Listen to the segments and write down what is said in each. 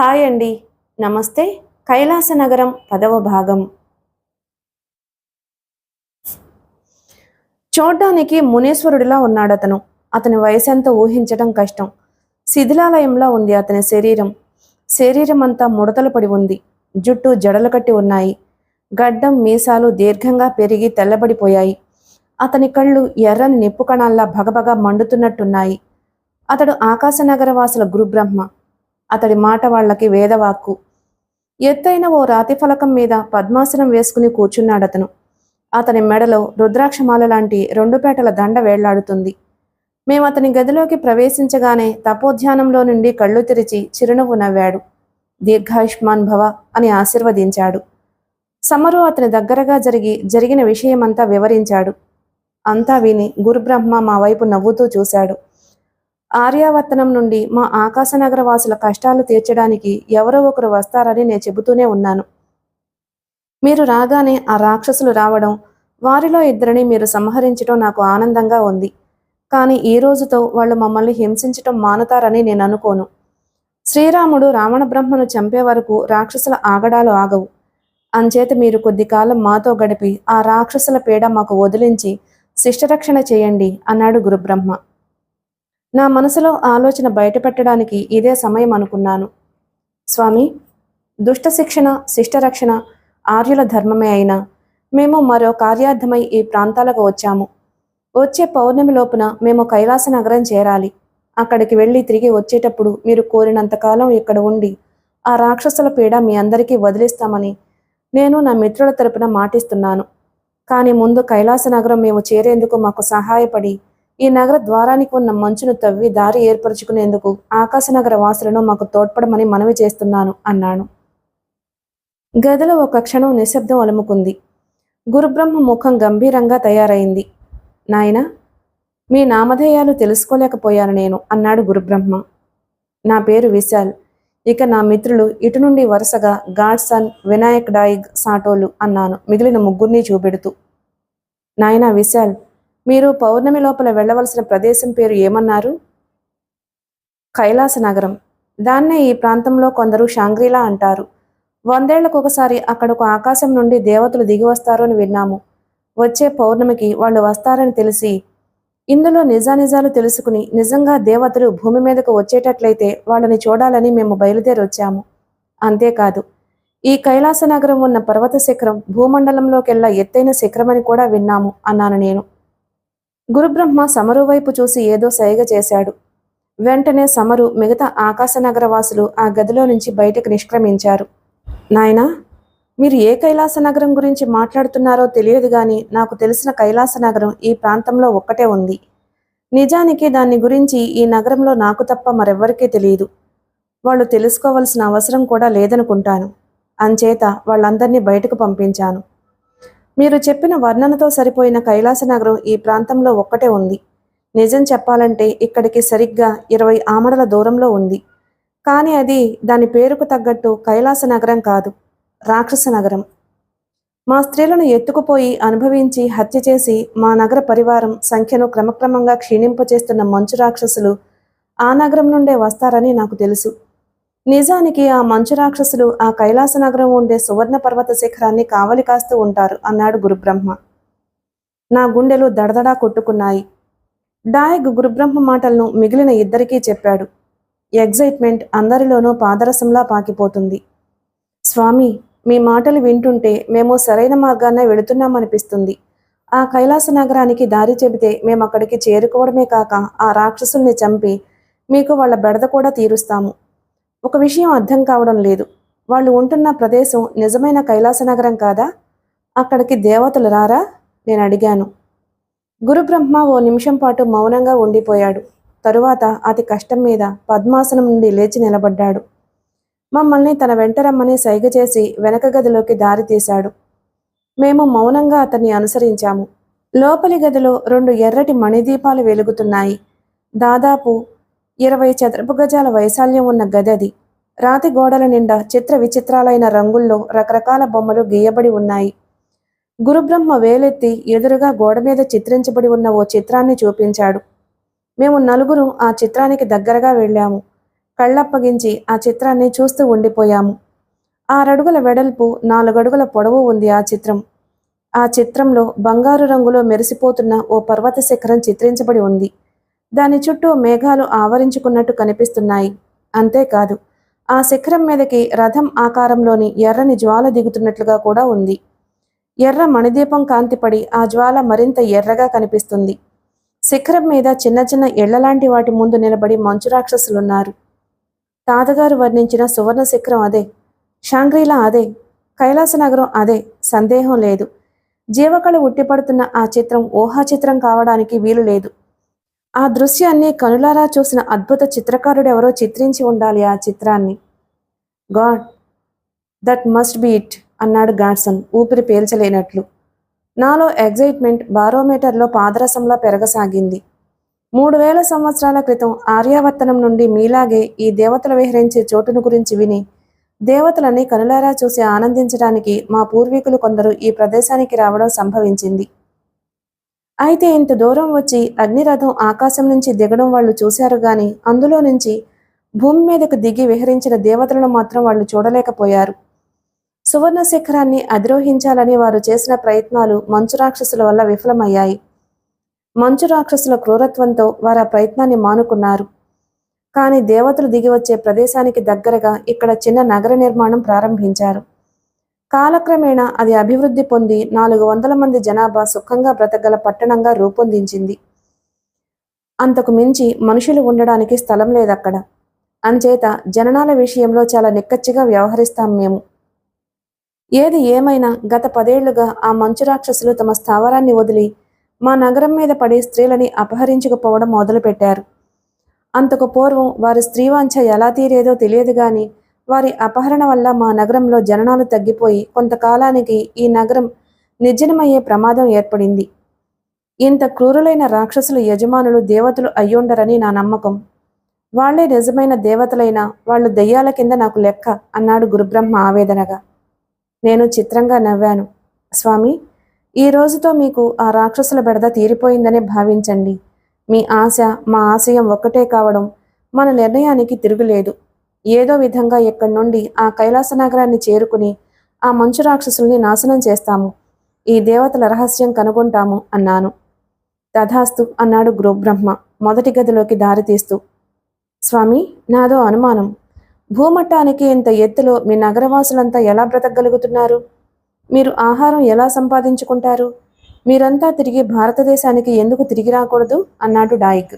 Hi అండి. నమస్తే. కైలాస నగరం 10వ భాగం. చూడ్డానికి మునీశ్వరుడిలా ఉన్నాడతను. అతని వయసెంతో ఊహించటం కష్టం. శిథిలాలయంలా ఉంది అతని శరీరం. శరీరమంతా ముడతలు పడి ఉంది. జుట్టు జడలు కట్టి ఉన్నాయి. గడ్డం మీసాలు దీర్ఘంగా పెరిగి తెల్లబడిపోయాయి. అతని కళ్ళు ఎర్రని నిప్పు కణాల్లా భగభగ మండుతున్నట్టున్నాయి. అతడు ఆకాశనగరవాసుల గురుబ్రహ్మ. అతడి మాట వాళ్లకి వేదవాక్కు. ఎత్తైన ఓ రాతి ఫలకం మీద పద్మాసనం వేసుకుని కూర్చున్నాడతను. అతని మెడలో రుద్రాక్షమాల లాంటి 2 పేటల దండ వేళ్లాడుతుంది. మేమతని గదిలోకి ప్రవేశించగానే తపోధ్యానంలో నుండి కళ్ళు తెరిచి చిరునవ్వు నవ్వాడు. దీర్ఘాయుష్మాన్ భవ అని ఆశీర్వదించాడు. సమరు అతని దగ్గరగా జరిగిన విషయమంతా వివరించాడు. అంతా విని గురుబ్రహ్మ మా వైపు నవ్వుతూ చూశాడు. ఆర్యావర్తనం నుండి మా ఆకాశనగర వాసుల కష్టాలు తీర్చడానికి ఎవరో ఒకరు వస్తారని నేను చెబుతూనే ఉన్నాను. మీరు రాగానే ఆ రాక్షసులు రావడం, వారిలో ఇద్దరిని మీరు సంహరించడం నాకు ఆనందంగా ఉంది. కానీ ఈ రోజుతో వాళ్ళు మమ్మల్ని హింసించటం మానుతారని నేను అనుకోను. శ్రీరాముడు రావణ బ్రహ్మను చంపే వరకు రాక్షసుల ఆగడాలు ఆగవు. అంచేత మీరు కొద్ది కాలం మాతో గడిపి ఆ రాక్షసుల పీడ మాకు వదిలించి శిష్టరక్షణ చేయండి అన్నాడు గురుబ్రహ్మ. నా మనసులో ఆలోచన బయటపెట్టడానికి ఇదే సమయం అనుకున్నాను. స్వామి, దుష్ట శిక్షణ శిష్టరక్షణ ఆర్యుల ధర్మమే అయినా మేము మరో కార్యార్థమై ఈ ప్రాంతాలకు వచ్చాము. వచ్చే పౌర్ణమి లోపున మేము కైలాస నగరం చేరాలి. అక్కడికి వెళ్ళి తిరిగి వచ్చేటప్పుడు మీరు కోరినంతకాలం ఇక్కడ ఉండి ఆ రాక్షసుల పీడ మీ అందరికీ వదిలిస్తామని నేను నా మిత్రుల తరపున మాటిస్తున్నాను. కానీ ముందు కైలాస నగరం మేము చేరేందుకు మాకు సహాయపడి ఈ నగర ద్వారానికి ఉన్న మంచును తవ్వి దారి ఏర్పరచుకునేందుకు ఆకాశనగర వాసులను మాకు తోడ్పడమని మనవి చేస్తున్నాను అన్నాను. గదిలో ఒక క్షణం నిశ్శబ్దం అలుముకుంది. గురుబ్రహ్మ ముఖం గంభీరంగా తయారైంది. నాయనా, మీ నామధేయాలు తెలుసుకోలేకపోయాను నేను అన్నాడు గురుబ్రహ్మ. నా పేరు విశాల్. ఇక నా మిత్రులు ఇటు నుండి వరుసగా గాడ్సన్, వినాయక్ డాయిగ్, సాటోలు అన్నాను మిగిలిన ముగ్గురిని చూపెడుతూ. నాయనా విశాల్, మీరు పౌర్ణమి లోపల వెళ్ళవలసిన ప్రదేశం పేరు ఏమన్నారు? కైలాస నగరం. దాన్నే ఈ ప్రాంతంలో కొందరు షాంగ్రీలా అంటారు. 100 ఏళ్లకు ఒకసారి అక్కడకు ఆకాశం నుండి దేవతలు దిగి వస్తారు అని విన్నాము. వచ్చే పౌర్ణమికి వాళ్ళు వస్తారని తెలిసి ఇందులో నిజానిజాలు తెలుసుకుని నిజంగా దేవతలు భూమి మీదకు వచ్చేటట్లయితే వాళ్ళని చూడాలని మేము బయలుదేరి వచ్చాము. అంతేకాదు, ఈ కైలాస నగరం ఉన్న పర్వత శిఖరం భూమండలంలోకెల్లా ఎత్తైన శిఖరమని కూడా విన్నాము అన్నాను నేను. గురుబ్రహ్మ సమరు వైపు చూసి ఏదో సైగ చేశాడు. వెంటనే సమరు మిగతా ఆకాశనగర వాసులు ఆ గదిలో నుంచి బయటకు నిష్క్రమించారు. నాయనా, మీరు ఏ కైలాస నగరం గురించి మాట్లాడుతున్నారో తెలియదు గాని నాకు తెలిసిన కైలాస నగరం ఈ ప్రాంతంలో ఒక్కటే ఉంది. నిజానికి దాన్ని గురించి ఈ నగరంలో నాకు తప్ప మరెవ్వరికీ తెలియదు. వాళ్ళు తెలుసుకోవలసిన అవసరం కూడా లేదనుకుంటాను. అంచేత వాళ్ళందరినీ బయటకు పంపించాను. మీరు చెప్పిన వర్ణనతో సరిపోయిన కైలాస నగరం ఈ ప్రాంతంలో ఒక్కటే ఉంది. నిజం చెప్పాలంటే ఇక్కడికి సరిగ్గా 20 ఆమడల దూరంలో ఉంది. కానీ అది దాని పేరుకు తగ్గట్టు కైలాస నగరం కాదు, రాక్షస నగరం. మా స్త్రీలను ఎత్తుకుపోయి అనుభవించి హత్య చేసి మా నగర పరివారం సంఖ్యను క్రమక్రమంగా క్షీణింపచేస్తున్న మంచు రాక్షసులు ఆ నగరం నుండే వస్తారని నాకు తెలుసు. నిజానికి ఆ మంచు రాక్షసులు ఆ కైలాస నగరం ఉండే సువర్ణ పర్వత శిఖరాన్ని కావలి కాస్తూ ఉంటారు అన్నాడు గురుబ్రహ్మ. నా గుండెలు దడదడా కొట్టుకున్నాయి. డాయగ్ గురుబ్రహ్మ మాటలను మిగిలిన ఇద్దరికీ చెప్పాడు. ఎగ్జైట్మెంట్ అందరిలోనూ పాదరసంలా పాకిపోతుంది. స్వామి, మీ మాటలు వింటుంటే మేము సరైన మార్గాన్నే వెళుతున్నామనిపిస్తుంది. ఆ కైలాస నగరానికి దారి చెబితే మేము అక్కడికి చేరుకోవడమే కాక ఆ రాక్షసుల్ని చంపి మీకు వాళ్ళ బెడద కూడా తీరుస్తాము. ఒక విషయం అర్థం కావడం లేదు. వాళ్ళు ఉంటున్న ప్రదేశం నిజమైన కైలాస నగరం కాదా? అక్కడికి దేవతలు రారా? నేను అడిగాను. గురుబ్రహ్మ ఓ నిమిషం పాటు మౌనంగా ఉండిపోయాడు. తరువాత అతి కష్టం మీద పద్మాసనం నుండి లేచి నిలబడ్డాడు. మమ్మల్ని తన వెంట రమ్మని సైగ చేసి వెనక గదిలోకి దారి తీశాడు. మేము మౌనంగా అతన్ని అనుసరించాము. లోపలి గదిలో 2 ఎర్రటి మణిదీపాలు వెలుగుతున్నాయి. దాదాపు 20 చదరపు గజాల వైశాల్యం ఉన్న గది అది. రాతి గోడల నిండా చిత్ర విచిత్రాలైన రంగుల్లో రకరకాల బొమ్మలు గీయబడి ఉన్నాయి. గురుబ్రహ్మ వేలెత్తి ఎదురుగా గోడ మీద చిత్రించబడి ఉన్న ఓ చిత్రాన్ని చూపించాడు. మేము నలుగురు ఆ చిత్రానికి దగ్గరగా వెళ్ళాము. కళ్ళప్పగించి ఆ చిత్రాన్ని చూస్తూ ఉండిపోయాము. 6 అడుగుల వెడల్పు, 4 అడుగుల పొడవు ఉంది ఆ చిత్రం. ఆ చిత్రంలో బంగారు రంగులో మెరిసిపోతున్న ఓ పర్వత శిఖరం చిత్రించబడి ఉంది. దాని చుట్టూ మేఘాలు ఆవరించుకున్నట్టు కనిపిస్తున్నాయి. అంతేకాదు, ఆ శిఖరం మీదకి రథం ఆకారంలోని ఎర్రని జ్వాల దిగుతున్నట్లుగా కూడా ఉంది. ఎర్ర మణిదీపం కాంతిపడి ఆ జ్వాల మరింత ఎర్రగా కనిపిస్తుంది. శిఖరం మీద చిన్న చిన్న ఇళ్లలాంటి వాటి ముందు నిలబడి మంచు రాక్షసులున్నారు. తాతగారు వర్ణించిన సువర్ణ శిఖరం అదే, షాంగ్రీలా అదే, కైలాసనగరం అదే, సందేహం లేదు. జీవకళ ఉట్టిపడుతున్న ఆ చిత్రం ఊహా చిత్రం కావడానికి వీలు లేదు. ఆ దృశ్యాన్ని కనులారా చూసిన అద్భుత చిత్రకారుడెవరో చిత్రించి ఉండాలి ఆ చిత్రాన్ని. God, that must be it అన్నాడు గాడ్సన్ ఊపిరి పీల్చలేనట్లు. నాలో ఎగ్జైట్మెంట్ బారోమీటర్లో పాదరసంలా పెరగసాగింది. 3000 సంవత్సరాల క్రితం ఆర్యావర్తనం నుండి మీలాగే ఈ దేవతలు విహరించే చోటును గురించి విని, దేవతలని కనులారా చూసి ఆనందించడానికి మా పూర్వీకులు కొందరు ఈ ప్రదేశానికి రావడం సంభవించింది. అయితే ఇంత దూరం వచ్చి అగ్నిరథం ఆకాశం నుంచి దిగడం వాళ్ళు చూశారు గాని, అందులో నుంచి భూమి మీదకు దిగి విహరించిన దేవతలను మాత్రం వాళ్ళు చూడలేకపోయారు. సువర్ణ శిఖరాన్ని అధిరోహించాలని వారు చేసిన ప్రయత్నాలు మంచు రాక్షసుల వల్ల విఫలమయ్యాయి. మంచు రాక్షసుల క్రూరత్వంతో వారు ఆ ప్రయత్నాన్ని మానుకున్నారు. కానీ దేవతలు దిగి వచ్చే ప్రదేశానికి దగ్గరగా ఇక్కడ చిన్న నగర నిర్మాణం ప్రారంభించారు. కాలక్రమేణా అది అభివృద్ధి పొంది 400 మంది జనాభా సుఖంగా బ్రతకగల పట్టణంగా రూపొందించింది. అంతకు మించి మనుషులు ఉండడానికి స్థలం లేదక్కడ. అంచేత జననాల విషయంలో చాలా నిక్కచ్చిగా వ్యవహరిస్తాం మేము. ఏది ఏమైనా గత 10 ఏళ్లుగా ఆ మంచు రాక్షసులు తమ స్థావరాన్ని వదిలి మా నగరం మీద పడి స్త్రీలని అపహరించుకుపోవడం మొదలుపెట్టారు. అంతకు పూర్వం వారి స్త్రీవాంఛ ఎలా తీరేదో తెలియదు గాని, వారి అపహరణ వల్ల మా నగరంలో జననాలు తగ్గిపోయి కొంతకాలానికి ఈ నగరం నిర్జనమయ్యే ప్రమాదం ఏర్పడింది. ఇంత క్రూరులైన రాక్షసుల యజమానులు దేవతలు అయ్యుండరని నా నమ్మకం. వాళ్లే నిజమైన దేవతలైనా వాళ్ళు దెయ్యాల కింద నాకు లెక్క అన్నాడు గురుబ్రహ్మ ఆవేదనగా. నేను చిత్రంగా నవ్వాను. స్వామి, ఈ రోజుతో మీకు ఆ రాక్షసుల బెడద తీరిపోయిందనే భావించండి. మీ ఆశ మా ఆశయం ఒక్కటే కావడం మన నిర్ణయానికి తిరుగులేదు. ఏదో విధంగా ఇక్కడి నుండి ఆ కైలాస నగరాన్ని చేరుకుని ఆ మంచు రాక్షసుల్ని నాశనం చేస్తాము. ఈ దేవతల రహస్యం కనుగొంటాము అన్నాను. తథాస్తు అన్నాడు గురుబ్రహ్మ మొదటి గదిలోకి దారితీస్తూ. స్వామి, నాదో అనుమానం. భూమట్టానికి ఇంత ఎత్తులో మీ నగరవాసులంతా ఎలా బ్రతకగలుగుతున్నారు? మీరు ఆహారం ఎలా సంపాదించుకుంటారు? మీరంతా తిరిగి భారతదేశానికి ఎందుకు తిరిగి రాకూడదు అన్నాడు డాయిక్.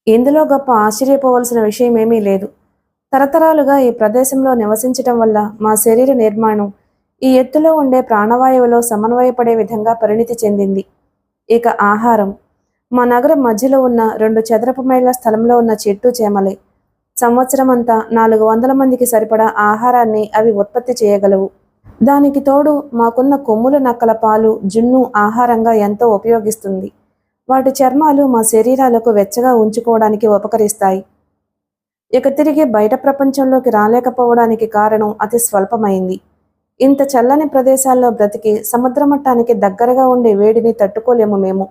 ఇందులో గొప్ప ఆశ్చర్యపోవలసిన విషయమేమీ లేదు. తరతరాలుగా ఈ ప్రదేశంలో నివసించటం వల్ల మా శరీర నిర్మాణం ఈ ఎత్తులో ఉండే ప్రాణవాయువులో సమన్వయపడే విధంగా పరిణితి చెందింది. ఇక ఆహారం, మా నగరం మధ్యలో ఉన్న 2 చదరపు మైళ్ళ స్థలంలో ఉన్న చెట్టు చేమలే. సంవత్సరం అంతా 400 మందికి సరిపడా ఆహారాన్ని అవి ఉత్పత్తి చేయగలవు. దానికి తోడు మాకున్న కొమ్ముల నక్కల పాలు, జున్ను ఆహారంగా ఎంతో ఉపయోగిస్తుంది. వాటి చర్మాలు మా శరీరాలకు వెచ్చగా ఉంచుకోవడానికి ఉపకరిస్తాయి. ఇక తిరిగి బయట ప్రపంచంలోకి రాలేకపోవడానికి కారణం అతి స్వల్పమైంది. ఇంత చల్లని ప్రదేశాల్లో బ్రతికి సముద్ర మట్టానికి దగ్గరగా ఉండే వేడిని తట్టుకోలేము మేము.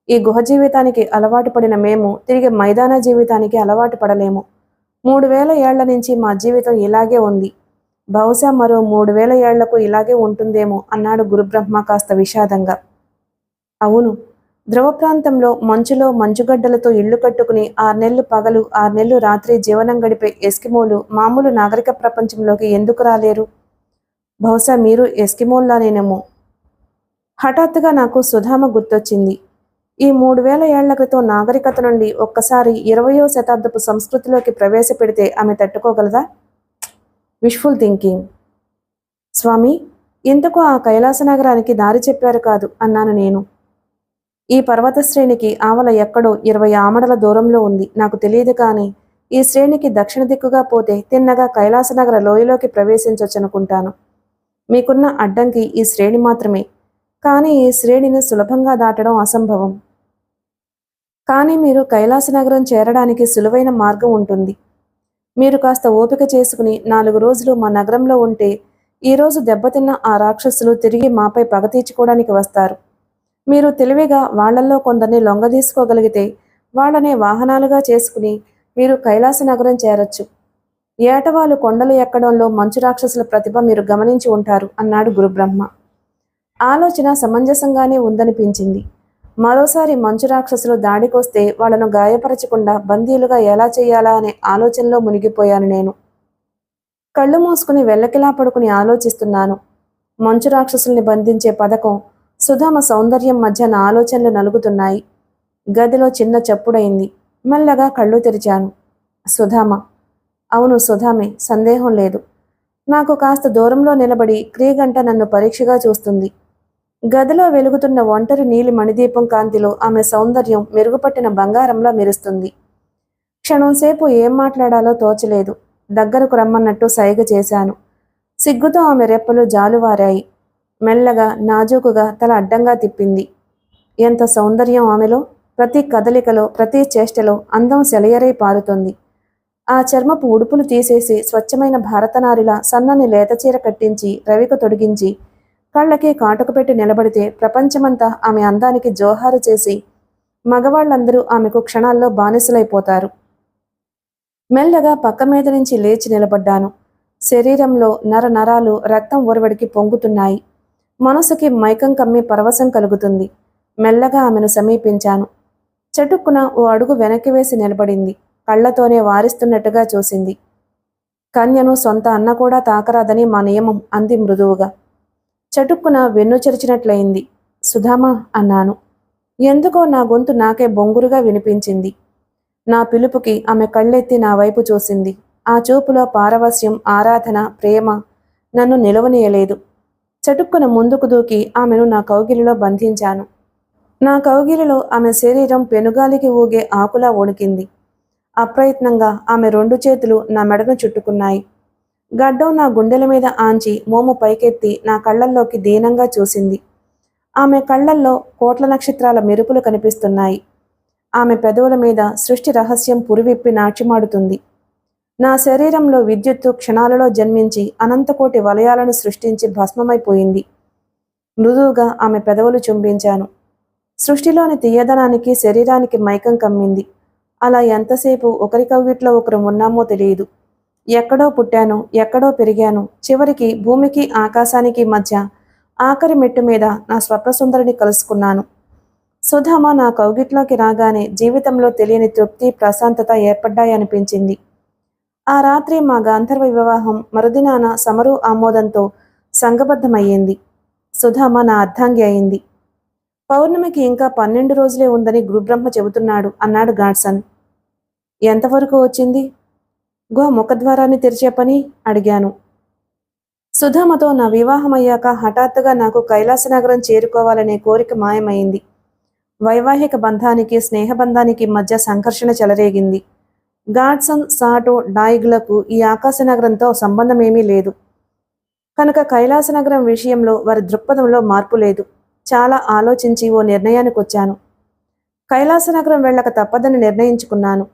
ఈ గుహ జీవితానికి అలవాటు పడిన మేము తిరిగి మైదాన జీవితానికి అలవాటు పడలేము. 3000 ఏళ్ల నుంచి మా జీవితం ఇలాగే ఉంది. బహుశా మరో 3000 ఏళ్లకు ఇలాగే ఉంటుందేమో అన్నాడు గురుబ్రహ్మ కాస్త విషాదంగా. అవును, ధ్రువ ప్రాంతంలో మంచులో మంచుగడ్డలతో ఇళ్లు కట్టుకుని 6 నెలలు పగలు 6 నెలలు రాత్రి జీవనం గడిపే ఎస్కిమోలు మామూలు నాగరిక ప్రపంచంలోకి ఎందుకు రాలేరు? బహుశా మీరు ఎస్కిమోల్లానేనేమో. హఠాత్తుగా నాకు సుధామ గుర్తొచ్చింది. ఈ 3000 ఏళ్ల క్రితం నాగరికత నుండి ఒక్కసారి 20వ శతాబ్దపు సంస్కృతిలోకి ప్రవేశపెడితే ఆమె తట్టుకోగలదా? Wishful thinking. స్వామి, ఇంతకు ఆ కైలాస నగరానికి దారి చెప్పారు కాదు అన్నాను నేను. ఈ పర్వత శ్రేణికి ఆవల ఎక్కడో 20 ఆమడల దూరంలో ఉంది. నాకు తెలియదు కానీ ఈ శ్రేణికి దక్షిణ దిక్కుగా పోతే తిన్నగా కైలాసనగర లోయలోకి ప్రవేశించొచ్చనుకుంటాను. మీకున్న అడ్డంకి ఈ శ్రేణి మాత్రమే. కానీ ఈ శ్రేణిని సులభంగా దాటడం అసంభవం. కానీ మీరు కైలాసనగరం చేరడానికి సులువైన మార్గం ఉంటుంది. మీరు కాస్త ఓపిక చేసుకుని 4 రోజులు మా నగరంలో ఉంటే ఈరోజు దెబ్బతిన్న ఆ రాక్షసులు తిరిగి మాపై పగ తీర్చుకోవడానికి వస్తారు. మీరు తెలివిగా వాళ్లల్లో కొందరిని లొంగదీసుకోగలిగితే వాళ్ళనే వాహనాలుగా చేసుకుని మీరు కైలాస నగరం చేరొచ్చు. ఏటవాలు కొండలు ఎక్కడంలో మంచు రాక్షసుల ప్రతిభ మీరు గమనించి ఉంటారు అన్నాడు గురుబ్రహ్మ. ఆలోచన సమంజసంగానే ఉందనిపించింది. మరోసారి మంచు రాక్షసులు దాడికొస్తే వాళ్లను గాయపరచకుండా బందీలుగా ఎలా చేయాలా అనే ఆలోచనలో మునిగిపోయాను నేను. కళ్ళు మూసుకుని వెల్లకిలా పడుకుని ఆలోచిస్తున్నాను. మంచు రాక్షసుల్ని బంధించే పథకం, సుధామ సౌందర్యం మధ్య నా ఆలోచనలు నలుగుతున్నాయి. గదిలో చిన్న చప్పుడైంది. మెల్లగా కళ్ళు తెరిచాను. సుధామ. అవును, సుధామే, సందేహం లేదు. నాకు కాస్త దూరంలో నిలబడి క్రీగంట నన్ను పరీక్షగా చూస్తుంది. గదిలో వెలుగుతున్న ఒంటరి నీలి మణిదీపం కాంతిలో ఆమె సౌందర్యం మెరుగుపట్టిన బంగారంలా మెరుస్తుంది. క్షణంసేపు ఏం మాట్లాడాలో తోచలేదు. దగ్గరకు రమ్మన్నట్టు సైగ చేశాను. సిగ్గుతో ఆమె రెప్పలు జాలువారాయి. మెల్లగా నాజూకుగా తల అడ్డంగా తిప్పింది. ఎంత సౌందర్యం ఆమెలో! ప్రతి కదలికలో, ప్రతి చేష్టలో అందం సెలయరై పారుతుంది. ఆ చర్మపు ఉడుపులు తీసేసి స్వచ్ఛమైన భారతనారిలా సన్నని లేతచీర కట్టించి రవిక తొడిగించి కళ్ళకి కాటుక పెట్టి నిలబడితే ప్రపంచమంతా ఆమె అందానికి జోహారు చేసి మగవాళ్లందరూ ఆమెకు క్షణాల్లో బానిసలైపోతారు. మెల్లగా పక్క మీద నుంచి లేచి నిలబడ్డాను. శరీరంలో నరాలు రక్తం ఒరవడికి పొంగుతున్నాయి. మనసుకి మైకం కమ్మి పరవశం కలుగుతుంది. మెల్లగా ఆమెను సమీపించాను. చటుక్కున ఓ అడుగు వెనక్కి వేసి నిలబడింది. కళ్లతోనే వారిస్తున్నట్టుగా చూసింది. కన్యను సొంత అన్న కూడా తాకరాదని మా నియమం అంది మృదువుగా. చటుక్కున వెన్ను చెరిచినట్లయింది. సుధామా అన్నాను. ఎందుకో నా గొంతు నాకే బొంగురుగా వినిపించింది. నా పిలుపుకి ఆమె కళ్ళెత్తి నా వైపు చూసింది. ఆ చూపులో పారవస్యం, ఆరాధన, ప్రేమ నన్ను నిలవనీయలేదు. చటుక్కున ముందుకు దూకి ఆమెను నా కౌగిలిలో బంధించాను. నా కౌగిలిలో ఆమె శరీరం పెనుగాలికి ఊగే ఆకులా వణికింది. అప్రయత్నంగా ఆమె 2 చేతులు నా మెడను చుట్టుకున్నాయి. గడ్డం నా గుండెల మీద ఆంచి మోము పైకెత్తి నా కళ్లల్లోకి దీనంగా చూసింది. ఆమె కళ్లల్లో కోట్ల నక్షత్రాల మెరుపులు కనిపిస్తున్నాయి. ఆమె పెదవుల మీద సృష్టి రహస్యం పురివిప్పి నాట్యమాడుతుంది. నా శరీరంలో విద్యుత్తు క్షణాలలో జన్మించి అనంతకోటి వలయాలను సృష్టించి భస్మమైపోయింది. మృదువుగా ఆమె పెదవులు చుంబించాను. సృష్టిలోని తీయదనానికి శరీరానికి మైకం కమ్మింది. అలా ఎంతసేపు ఒకరి కౌగిట్లో ఒకరు ఉన్నామో తెలియదు. ఎక్కడో పుట్టాను, ఎక్కడో పెరిగాను. చివరికి భూమికి ఆకాశానికి మధ్య ఆఖరి మెట్టు మీద నా స్వప్నసుందరిని కలుసుకున్నాను. సుధామ నా కౌగిట్లోకి రాగానే జీవితంలో తెలియని తృప్తి, ప్రశాంతత ఏర్పడ్డాయనిపించింది. ఆ రాత్రి మా గాంధర్వ వివాహం మరుదినాన సమరు ఆమోదంతో సంఘబద్ధమయ్యింది. సుధామ నా అర్ధాంగి అయింది. పౌర్ణమికి ఇంకా 12 రోజులే ఉందని గురుబ్రహ్మ చెబుతున్నాడు అన్నాడు గాడ్సన్. ఎంతవరకు వచ్చింది? గుహ ముఖద్వారాన్ని తెరిచే పని అడిగాను. సుధామతో నా వివాహమయ్యాక హఠాత్తుగా నాకు కైలాసనగరం చేరుకోవాలనే కోరిక మాయమైంది. వైవాహిక బంధానికి, స్నేహబంధానికి మధ్య సంఘర్షణ చెలరేగింది. గాడ్సన్, సాటో, డాయిగ్లకు ఈ ఆకాశనగరంతో సంబంధమేమీ లేదు. కనుక కైలాసనగరం విషయంలో వారి దృక్పథంలో మార్పు లేదు. చాలా ఆలోచించి ఓ నిర్ణయానికి వచ్చాను. కైలాసనగరం వెళ్ళక తప్పదని నిర్ణయించుకున్నాను.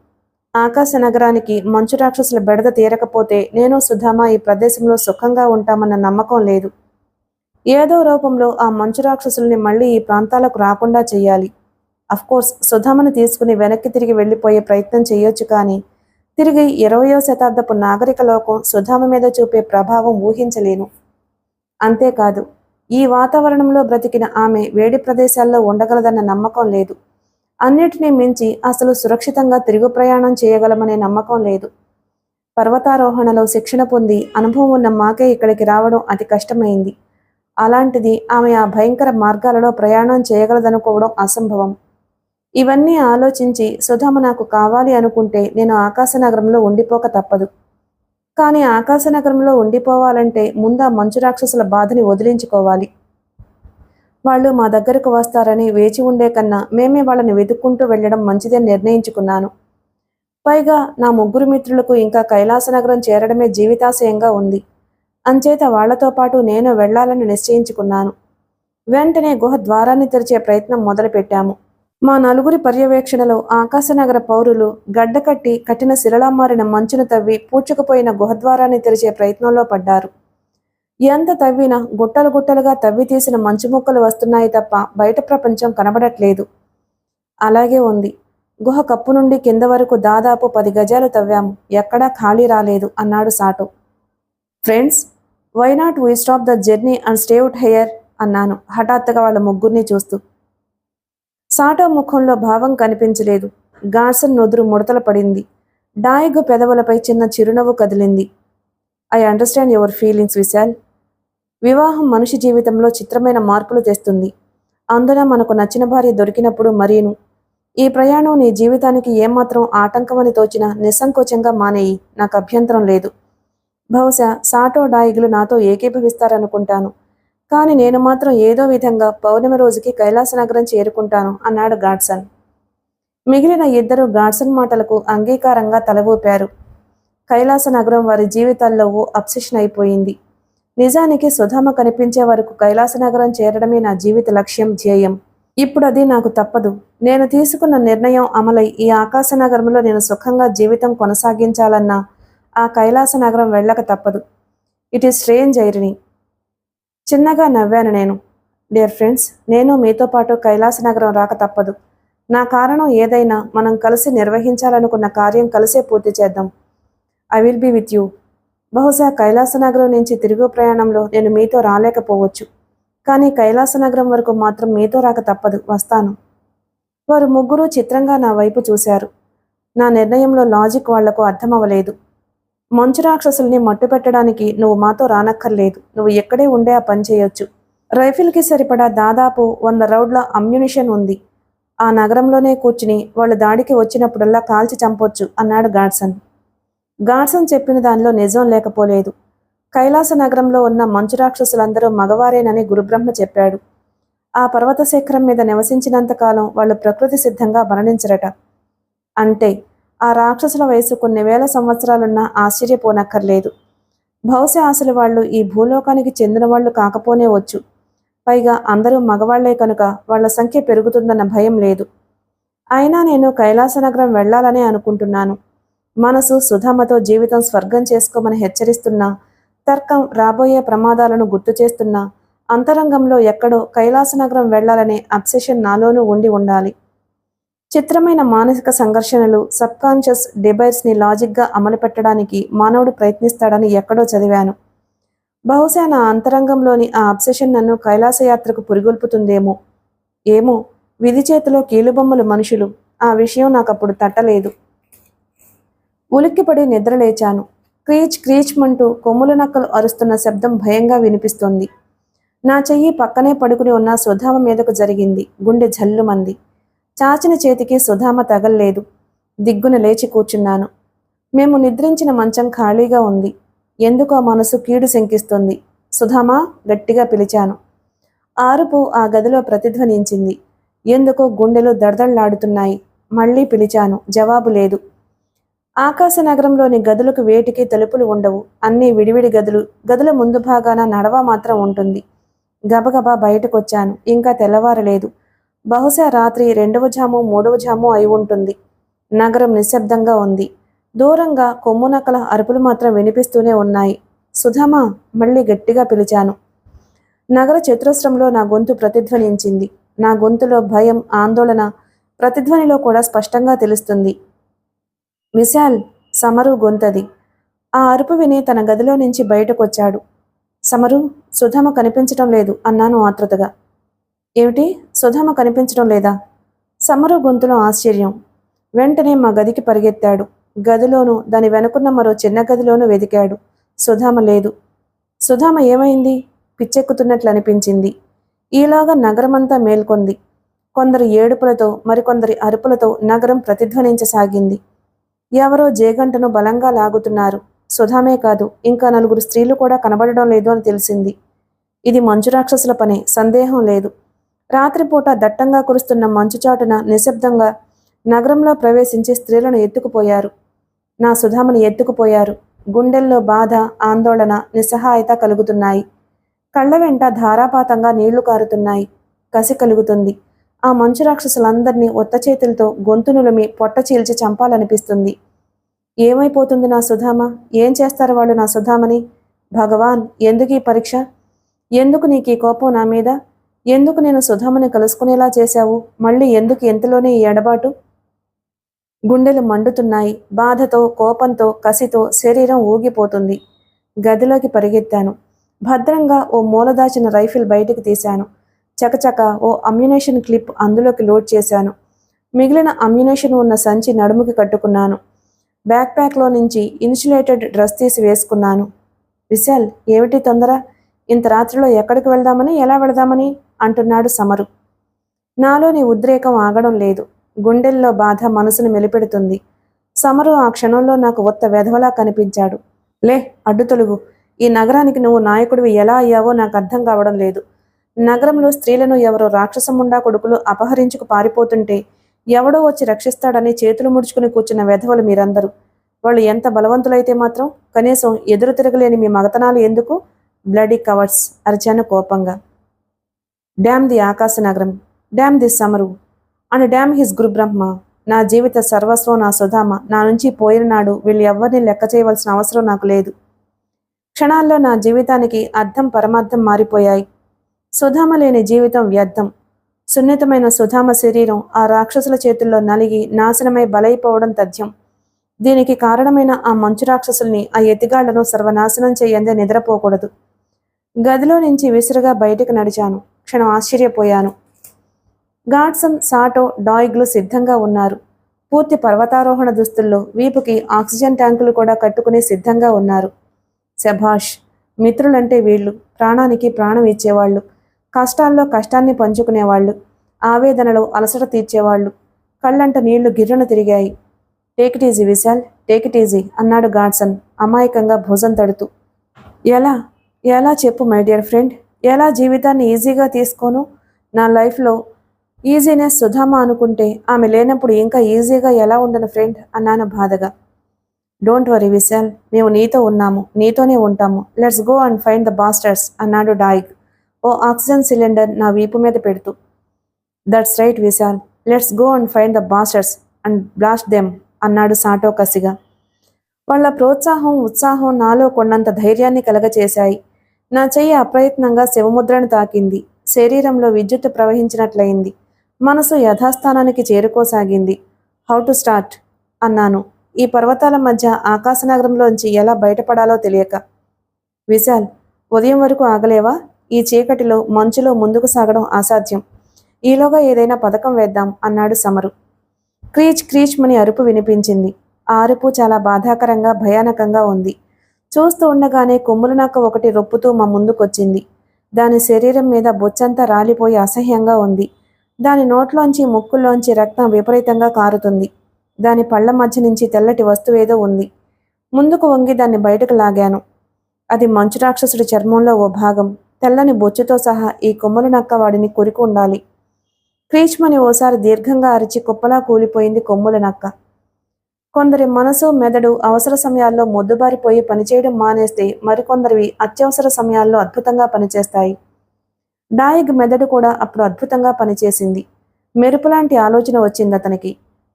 ఆకాశ నగరానికి మంచు రాక్షసుల బెడద తీరకపోతే నేను, సుధామ ఈ ప్రదేశంలో సుఖంగా ఉంటామన్న నమ్మకం లేదు. ఏదో రూపంలో ఆ మంచు రాక్షసుల్ని మళ్ళీ ఈ ప్రాంతాలకు రాకుండా చెయ్యాలి. అఫ్కోర్స్ సుధామను తీసుకుని వెనక్కి తిరిగి వెళ్ళిపోయే ప్రయత్నం చేయొచ్చు, కానీ తిరిగి 20వ శతాబ్దపు నాగరిక లోకం సుధామ మీద చూపే ప్రభావం ఊహించలేను. అంతేకాదు, ఈ వాతావరణంలో బ్రతికిన ఆమె వేడి ప్రదేశాల్లో ఉండగలదన్న నమ్మకం లేదు. అన్నిటినీ మించి అసలు సురక్షితంగా తిరుగు ప్రయాణం చేయగలమనే నమ్మకం లేదు. పర్వతారోహణలో శిక్షణ పొంది అనుభవం ఉన్న మాకే ఇక్కడికి రావడం అతి కష్టమైంది. అలాంటిది ఆమె ఆ భయంకర మార్గాలలో ప్రయాణం చేయగలదనుకోవడం అసంభవం. ఇవన్నీ ఆలోచించి సుధామ నాకు కావాలి అనుకుంటే నేను ఆకాశనగరంలో ఉండిపోక తప్పదు. కానీ ఆకాశనగరంలో ఉండిపోవాలంటే ముందు ఆ మంచు రాక్షసుల బాధని వదిలించుకోవాలి. వాళ్ళు మా దగ్గరకు వస్తారని వేచి ఉండే కన్నా మేమే వాళ్ళని వెతుక్కుంటూ వెళ్ళడం మంచిదని నిర్ణయించుకున్నాను. పైగా నా 3 మిత్రులకు ఇంకా కైలాసనగరం చేరడమే జీవితాశయంగా ఉంది. అంచేత వాళ్లతో పాటు నేను వెళ్లాలని నిశ్చయించుకున్నాను. వెంటనే గుహ ద్వారాన్ని తెరిచే ప్రయత్నం మొదలుపెట్టాము. మా 4 పర్యవేక్షణలో ఆకాశనగర పౌరులు గడ్డకట్టి కట్టిన శిలలా మారిన మంచును తవ్వి పూడ్చుకుపోయిన గుహద్వారాన్ని తెరిచే ప్రయత్నంలో పడ్డారు. ఎంత తవ్వినా గుట్టలు గుట్టలుగా తవ్వి తీసిన మంచు ముక్కలు వస్తున్నాయి తప్ప బయట ప్రపంచం కనబడట్లేదు. అలాగే ఉంది. గుహ కప్పు నుండి కింద వరకు దాదాపు 10 గజాలు తవ్వాము. ఎక్కడా ఖాళీ రాలేదు అన్నాడు Sato. Friends, why not we stop the journey and stay out here అన్నాను హఠాత్తుగా వాళ్ళ ముగ్గురిని చూస్తూ. సాటో ముఖంలో భావం కనిపించలేదు. గాడ్సన్ నుదురు ముడతలు పడింది. డాయిగు పెదవులపై చిన్న చిరునవ్వు కదిలింది. I understand your feelings Vishal. వివాహం మనిషి జీవితంలో చిత్రమైన మార్పులు తెస్తుంది. అందున మనకు నచ్చిన భార్య దొరికినప్పుడు మరీను. ఈ ప్రయాణం నీ జీవితానికి ఏమాత్రం ఆటంకమని తోచినా నిస్సంకోచంగా మానేయి. నాకు అభ్యంతరం లేదు. బహుశా సాటో డాయిగులు నాతో ఏకీభవిస్తారనుకుంటాను. కానీ నేను మాత్రం ఏదో విధంగా పౌర్ణమి రోజుకి కైలాసనగరం చేరుకుంటాను అన్నాడు గాడ్సన్. మిగిలిన ఇద్దరు గాడ్సన్ మాటలకు అంగీకారంగా తల ఊపారు. కైలాసనగరం వారి జీవితాల్లో ఓ అబ్సెషన్ అయిపోయింది. నిజానికి సుధామ కనిపించే వరకు కైలాసనగరం చేరడమే నా జీవిత లక్ష్యం, ధ్యేయం. ఇప్పుడు అది నాకు తప్పదు. నేను తీసుకున్న నిర్ణయం అమలై ఈ ఆకాశనగరంలో నేను సుఖంగా జీవితం కొనసాగించాలన్నా ఆ కైలాసనగరం వెళ్ళక తప్పదు. It is strange irony. చిన్నగా నవ్వాను నేను. డియర్ ఫ్రెండ్స్, నేను మీతో పాటు కైలాసనగరం రాక తప్పదు. నా కారణం ఏదైనా మనం కలిసి నిర్వహించాలనుకున్న కార్యం కలిసే పూర్తి చేద్దాం. I will be with you. బహుశా కైలాసనగరం నుంచి తిరుగు ప్రయాణంలో నేను మీతో రాలేకపోవచ్చు. కానీ కైలాసనగరం వరకు మాత్రం మీతో రాక తప్పదు. వస్తాను. వారు ముగ్గురు చిత్రంగా నా వైపు చూశారు. నా నిర్ణయంలో లాజిక్ వాళ్లకు అర్థమవ్వలేదు. మంచు రాక్షసుల్ని మట్టుపెట్టడానికి నువ్వు మాతో రానక్కర్లేదు. నువ్వు ఎక్కడే ఉండే ఆ పని చేయొచ్చు. రైఫిల్కి సరిపడా దాదాపు 100 రౌండ్ల అమ్యునిషన్ ఉంది. ఆ నగరంలోనే కూర్చుని వాళ్ళు దాడికి వచ్చినప్పుడల్లా కాల్చి చంపొచ్చు అన్నాడు గాడ్సన్. గాడ్సన్ చెప్పిన దానిలో నిజం లేకపోలేదు. కైలాస నగరంలో ఉన్న మంచు రాక్షసులందరూ మగవారేనని గురుబ్రహ్మ చెప్పాడు. ఆ పర్వత శిఖరం మీద నివసించినంతకాలం వాళ్ళు ప్రకృతి సిద్ధంగా మరణించరట. అంటే ఆ రాక్షసుల వయసు కొన్ని వేల సంవత్సరాలున్నా ఆశ్చర్యపోనక్కర్లేదు. బహుశా అసలు వాళ్ళు ఈ భూలోకానికి చెందిన వాళ్ళు కాకపోనే వచ్చు. పైగా అందరూ మగవాళ్లే కనుక వాళ్ల సంఖ్య పెరుగుతుందన్న భయం లేదు. అయినా నేను కైలాసనగరం వెళ్లాలనే అనుకుంటున్నాను. మనసు సుధామతో జీవితం స్వర్గం చేసుకోమని హెచ్చరిస్తున్నా, తర్కం రాబోయే ప్రమాదాలను గుర్తు చేస్తున్నా, అంతరంగంలో ఎక్కడో కైలాసనగరం వెళ్లాలనే అబ్సెషన్ నాలోనూ ఉండి ఉండాలి. చిత్రమైన మానసిక సంఘర్షణలు, సబ్కాన్షియస్ డిబైర్స్ని లాజిక్గా అమలు పెట్టడానికి మానవుడు ప్రయత్నిస్తాడని ఎక్కడో చదివాను. బహుశా నా అంతరంగంలోని ఆ అబ్సెషన్ నన్ను కైలాసయాత్రకు పురిగొల్పుతుందేమో. ఏమో, విధి చేతిలో కీలుబొమ్మలు మనుషులు. ఆ విషయం నాకప్పుడు తట్టలేదు. ఉలిక్కిపడి నిద్రలేచాను. క్రీచ్ క్రీచ్మంటూ కొమ్ముల నక్కలు అరుస్తున్న శబ్దం భయంగా వినిపిస్తోంది. నా చెయ్యి పక్కనే పడుకుని ఉన్న సుధామ మీదకు జరిగింది. గుండె జల్లుమంది. చాచిన చేతికి సుధామ తగల్లేదు. దిగ్గున లేచి కూర్చున్నాను. మేము నిద్రించిన మంచం ఖాళీగా ఉంది. ఎందుకో మనసు కీడు శంకిస్తుంది. సుధామా, గట్టిగా పిలిచాను. ఆరుపు ఆ గదిలో ప్రతిధ్వనించింది. ఎందుకో గుండెలు దడదళ్లాడుతున్నాయి. మళ్లీ పిలిచాను. జవాబు లేదు. ఆకాశనగరంలోని గదులకు వేటికి తలుపులు ఉండవు. అన్నీ విడివిడి గదులు. గదుల ముందు భాగాన నడవ మాత్రం ఉంటుంది. గబగబా బయటకొచ్చాను. ఇంకా తెల్లవారలేదు. బహుశా రాత్రి 2వ జాము 3వ జాము అయి ఉంటుంది. నగరం నిశ్శబ్దంగా ఉంది. దూరంగా కొమ్మునక్కల అరుపులు మాత్రం వినిపిస్తూనే ఉన్నాయి. సుధామా, మళ్ళీ గట్టిగా పిలిచాను. నగర చతురస్రంలో నా గొంతు ప్రతిధ్వనించింది. నా గొంతులో భయం, ఆందోళన ప్రతిధ్వనిలో కూడా స్పష్టంగా తెలుస్తుంది. విశాల్, సమరు గొంతది. ఆ అరుపు విని తన గదిలో నుంచి బయటకొచ్చాడు. సమరు, సుధామ కనిపించటం లేదు అన్నాను ఆతృతగా. ఏమిటి, సుధామ కనిపించడం లేదా? సమరు గొంతులో ఆశ్చర్యం. వెంటనే మా గదికి పరిగెత్తాడు. గదిలోనూ దాని వెనుకున్న మరో చిన్న గదిలోనూ వెదికాడు. సుధామ లేదు. సుధామ ఏమైంది? పిచ్చెక్కుతున్నట్లు అనిపించింది. ఈలోగా నగరమంతా మేల్కొంది. కొందరి ఏడుపులతో, మరికొందరి అరుపులతో నగరం ప్రతిధ్వనించసాగింది. ఎవరో జేగంటను బలంగా లాగుతున్నారు. సుధామే కాదు, ఇంకా 4 స్త్రీలు కూడా కనబడడం లేదు అని తెలిసింది. ఇది మంచు రాక్షసుల పనే, సందేహం లేదు. రాత్రిపూట దట్టంగా కురుస్తున్న మంచుచాటున నిశ్శబ్దంగా నగరంలో ప్రవేశించి స్త్రీలను ఎత్తుకుపోయారు. నా సుధామని ఎత్తుకుపోయారు. గుండెల్లో బాధ, ఆందోళన, నిస్సహాయత కలుగుతున్నాయి. కళ్ళ వెంట ధారాపాతంగా నీళ్లు కారుతున్నాయి. కసి కలుగుతుంది. ఆ మంచు రాక్షసులందరినీ ఒత్త చేతులతో గొంతు నులిమి పొట్ట చీల్చి చంపాలనిపిస్తుంది. ఏమైపోతుంది నా సుధామ? ఏం చేస్తారు వాళ్ళు నా సుధామని? భగవాన్, ఎందుకు ఈ పరీక్ష? ఎందుకు నీకు ఈ కోపం నా మీద? ఎందుకు నేను సుధామని కలుసుకునేలా చేశావు? మళ్ళీ ఎందుకు ఎంతలోనే ఈ ఎడబాటు? గుండెలు మండుతున్నాయి. బాధతో, కోపంతో, కసితో శరీరం ఊగిపోతుంది. గదిలోకి పరిగెత్తాను. భద్రంగా ఓ మూలదాచిన రైఫిల్ బయటికి తీశాను. చకచక ఓ అమ్యునేషన్ క్లిప్ అందులోకి లోడ్ చేశాను. మిగిలిన అమ్యునేషన్ ఉన్న సంచి నడుముకి కట్టుకున్నాను. బ్యాక్ ప్యాక్లో నుంచి ఇన్సులేటెడ్ డ్రెస్ తీసి వేసుకున్నాను. విశాల్, ఏమిటి తొందర? ఇంత రాత్రిలో ఎక్కడికి వెళ్దామని, ఎలా వెళదామని అంటున్నాడు సమరు. నాలోని ఉద్రేకం ఆగడం లేదు. గుండెల్లో బాధ మనసును మెలిపెడుతుంది. సమరు ఆ క్షణంలో నాకు ఒత్త వెధవలా కనిపించాడు. లే, అడ్డు తొలుగు. ఈ నగరానికి నువ్వు నాయకుడివి ఎలా అయ్యావో నాకు అర్థం కావడం లేదు. నగరంలో స్త్రీలను ఎవరో రాక్షసముండా కొడుకులు అపహరించుకు పారిపోతుంటే ఎవడో వచ్చి రక్షిస్తాడని చేతులు ముడుచుకుని కూర్చున్న వెధవలు మీరందరూ. వాళ్ళు ఎంత బలవంతులైతే మాత్రం కనీసం ఎదురు తిరగలేని మీ మగతనాలు ఎందుకు? బ్లడీ కవర్స్ అరిచాను కోపంగా. డ్యామ్ ది ఆకాశ నగరం, డ్యామ్ ది సమరు అండ్ డ్యామ్ హిస్ గురు బ్రహ్మ. నా జీవిత సర్వస్వం నా సుధామ నా నుంచి పోయిన నాడు వీళ్ళు ఎవ్వరిని లెక్క చేయవలసిన అవసరం నాకు లేదు. క్షణాల్లో నా జీవితానికి అర్థం పరమార్థం మారిపోయాయి. సుధామ లేని జీవితం వ్యర్థం. సున్నితమైన సుధామ శరీరం ఆ రాక్షసుల చేతుల్లో నలిగి నాశనమై బలైపోవడం తథ్యం. దీనికి కారణమైన ఆ మంచు రాక్షసుల్ని, ఆ ఎతిగాళ్లను సర్వనాశనం చేయందే నిద్రపోకూడదు. గదిలో నుంచి విసురుగా బయటకు నడిచాను. క్షణం ఆశ్చర్యపోయాను. గాడ్సన్, సాటో, డాయిగ్లు సిద్ధంగా ఉన్నారు. పూర్తి పర్వతారోహణ దుస్తుల్లో, వీపుకి ఆక్సిజన్ ట్యాంకులు కూడా కట్టుకుని సిద్ధంగా ఉన్నారు. శభాష్! మిత్రులంటే వీళ్ళు. ప్రాణానికి ప్రాణం ఇచ్చేవాళ్ళు, కష్టాల్లో కష్టాన్ని పంచుకునేవాళ్ళు, ఆవేదనలో అలసట తీర్చేవాళ్ళు. కళ్ళంట నీళ్లు గిర్రున తిరిగాయి. Take it easy Vishal, take it easy అన్నాడు గాడ్సన్ అమాయకంగా భుజం తడుతూ. ఎలా ఎలా చెప్పు మై డియర్ ఫ్రెండ్, ఎలా జీవితాన్ని ఈజీగా తీసుకోను? నా లైఫ్లో ఈజీనెస్ సుధామ అనుకుంటే ఆమె లేనప్పుడు ఇంకా ఈజీగా ఎలా ఉండను ఫ్రెండ్ అన్నాను బాధగా. డోంట్ వరీ విశాల్, మేము నీతో ఉన్నాము, నీతోనే ఉంటాము. Let's go and find the bastards అన్నాడు డాయిగ్ ఓ ఆక్సిజన్ సిలిండర్ నా వీపు మీద పెడుతూ. That's right Vishal, let's go and find the bastards and blast them అన్నాడు సాటో కసిగా. వాళ్ళ ప్రోత్సాహం, ఉత్సాహం నాలో కొండంత ధైర్యాన్ని కలగచేశాయి. నా చెయ్యి అప్రయత్నంగా శివముద్రను తాకింది. శరీరంలో విద్యుత్ ప్రవహించినట్లయింది. మనసు యథాస్థానానికి చేరుకోసాగింది. హౌ టు స్టార్ట్ అన్నాను, ఈ పర్వతాల మధ్య ఆకాశనగరంలోంచి ఎలా బయటపడాలో తెలియక. విశాల్, ఉదయం వరకు ఆగలేవా? ఈ చీకటిలో, మంచులో ముందుకు సాగడం అసాధ్యం. ఈలోగా ఏదైనా పథకం వేద్దాం అన్నాడు సమరు. క్రీచ్ క్రీచ్ మని అరుపు వినిపించింది. ఆ అరుపు చాలా బాధాకరంగా, భయానకంగా ఉంది. చూస్తూ ఉండగానే కొమ్ముల నక్క ఒకటి రొప్పుతూ మా ముందుకొచ్చింది. దాని శరీరం మీద బొచ్చంతా రాలిపోయి అసహ్యంగా ఉంది. దాని నోట్లోంచి, ముక్కుల్లోంచి రక్తం విపరీతంగా కారుతుంది. దాని పళ్ల మధ్య నుంచి తెల్లటి వస్తువేదో ఉంది. ముందుకు వంగి దాన్ని బయటకు లాగాను. అది మంచు రాక్షసుడి చర్మంలో ఓ భాగం. తెల్లని బొచ్చుతో సహా ఈ కొమ్ముల నక్క వాడిని కొరికి ఉండాలి. క్రీచ్మని ఓసారి దీర్ఘంగా అరిచి కుప్పలా కూలిపోయింది కొమ్ముల నక్క. కొందరి మనసు, మెదడు అవసర సమయాల్లో మొద్దుబారిపోయి పనిచేయడం మానేస్తే మరికొందరివి అత్యవసర సమయాల్లో అద్భుతంగా పనిచేస్తాయి. డాయిగ్ మెదడు కూడా అప్పుడు అద్భుతంగా పనిచేసింది. మెరుపులాంటి ఆలోచన వచ్చింది అతనికి.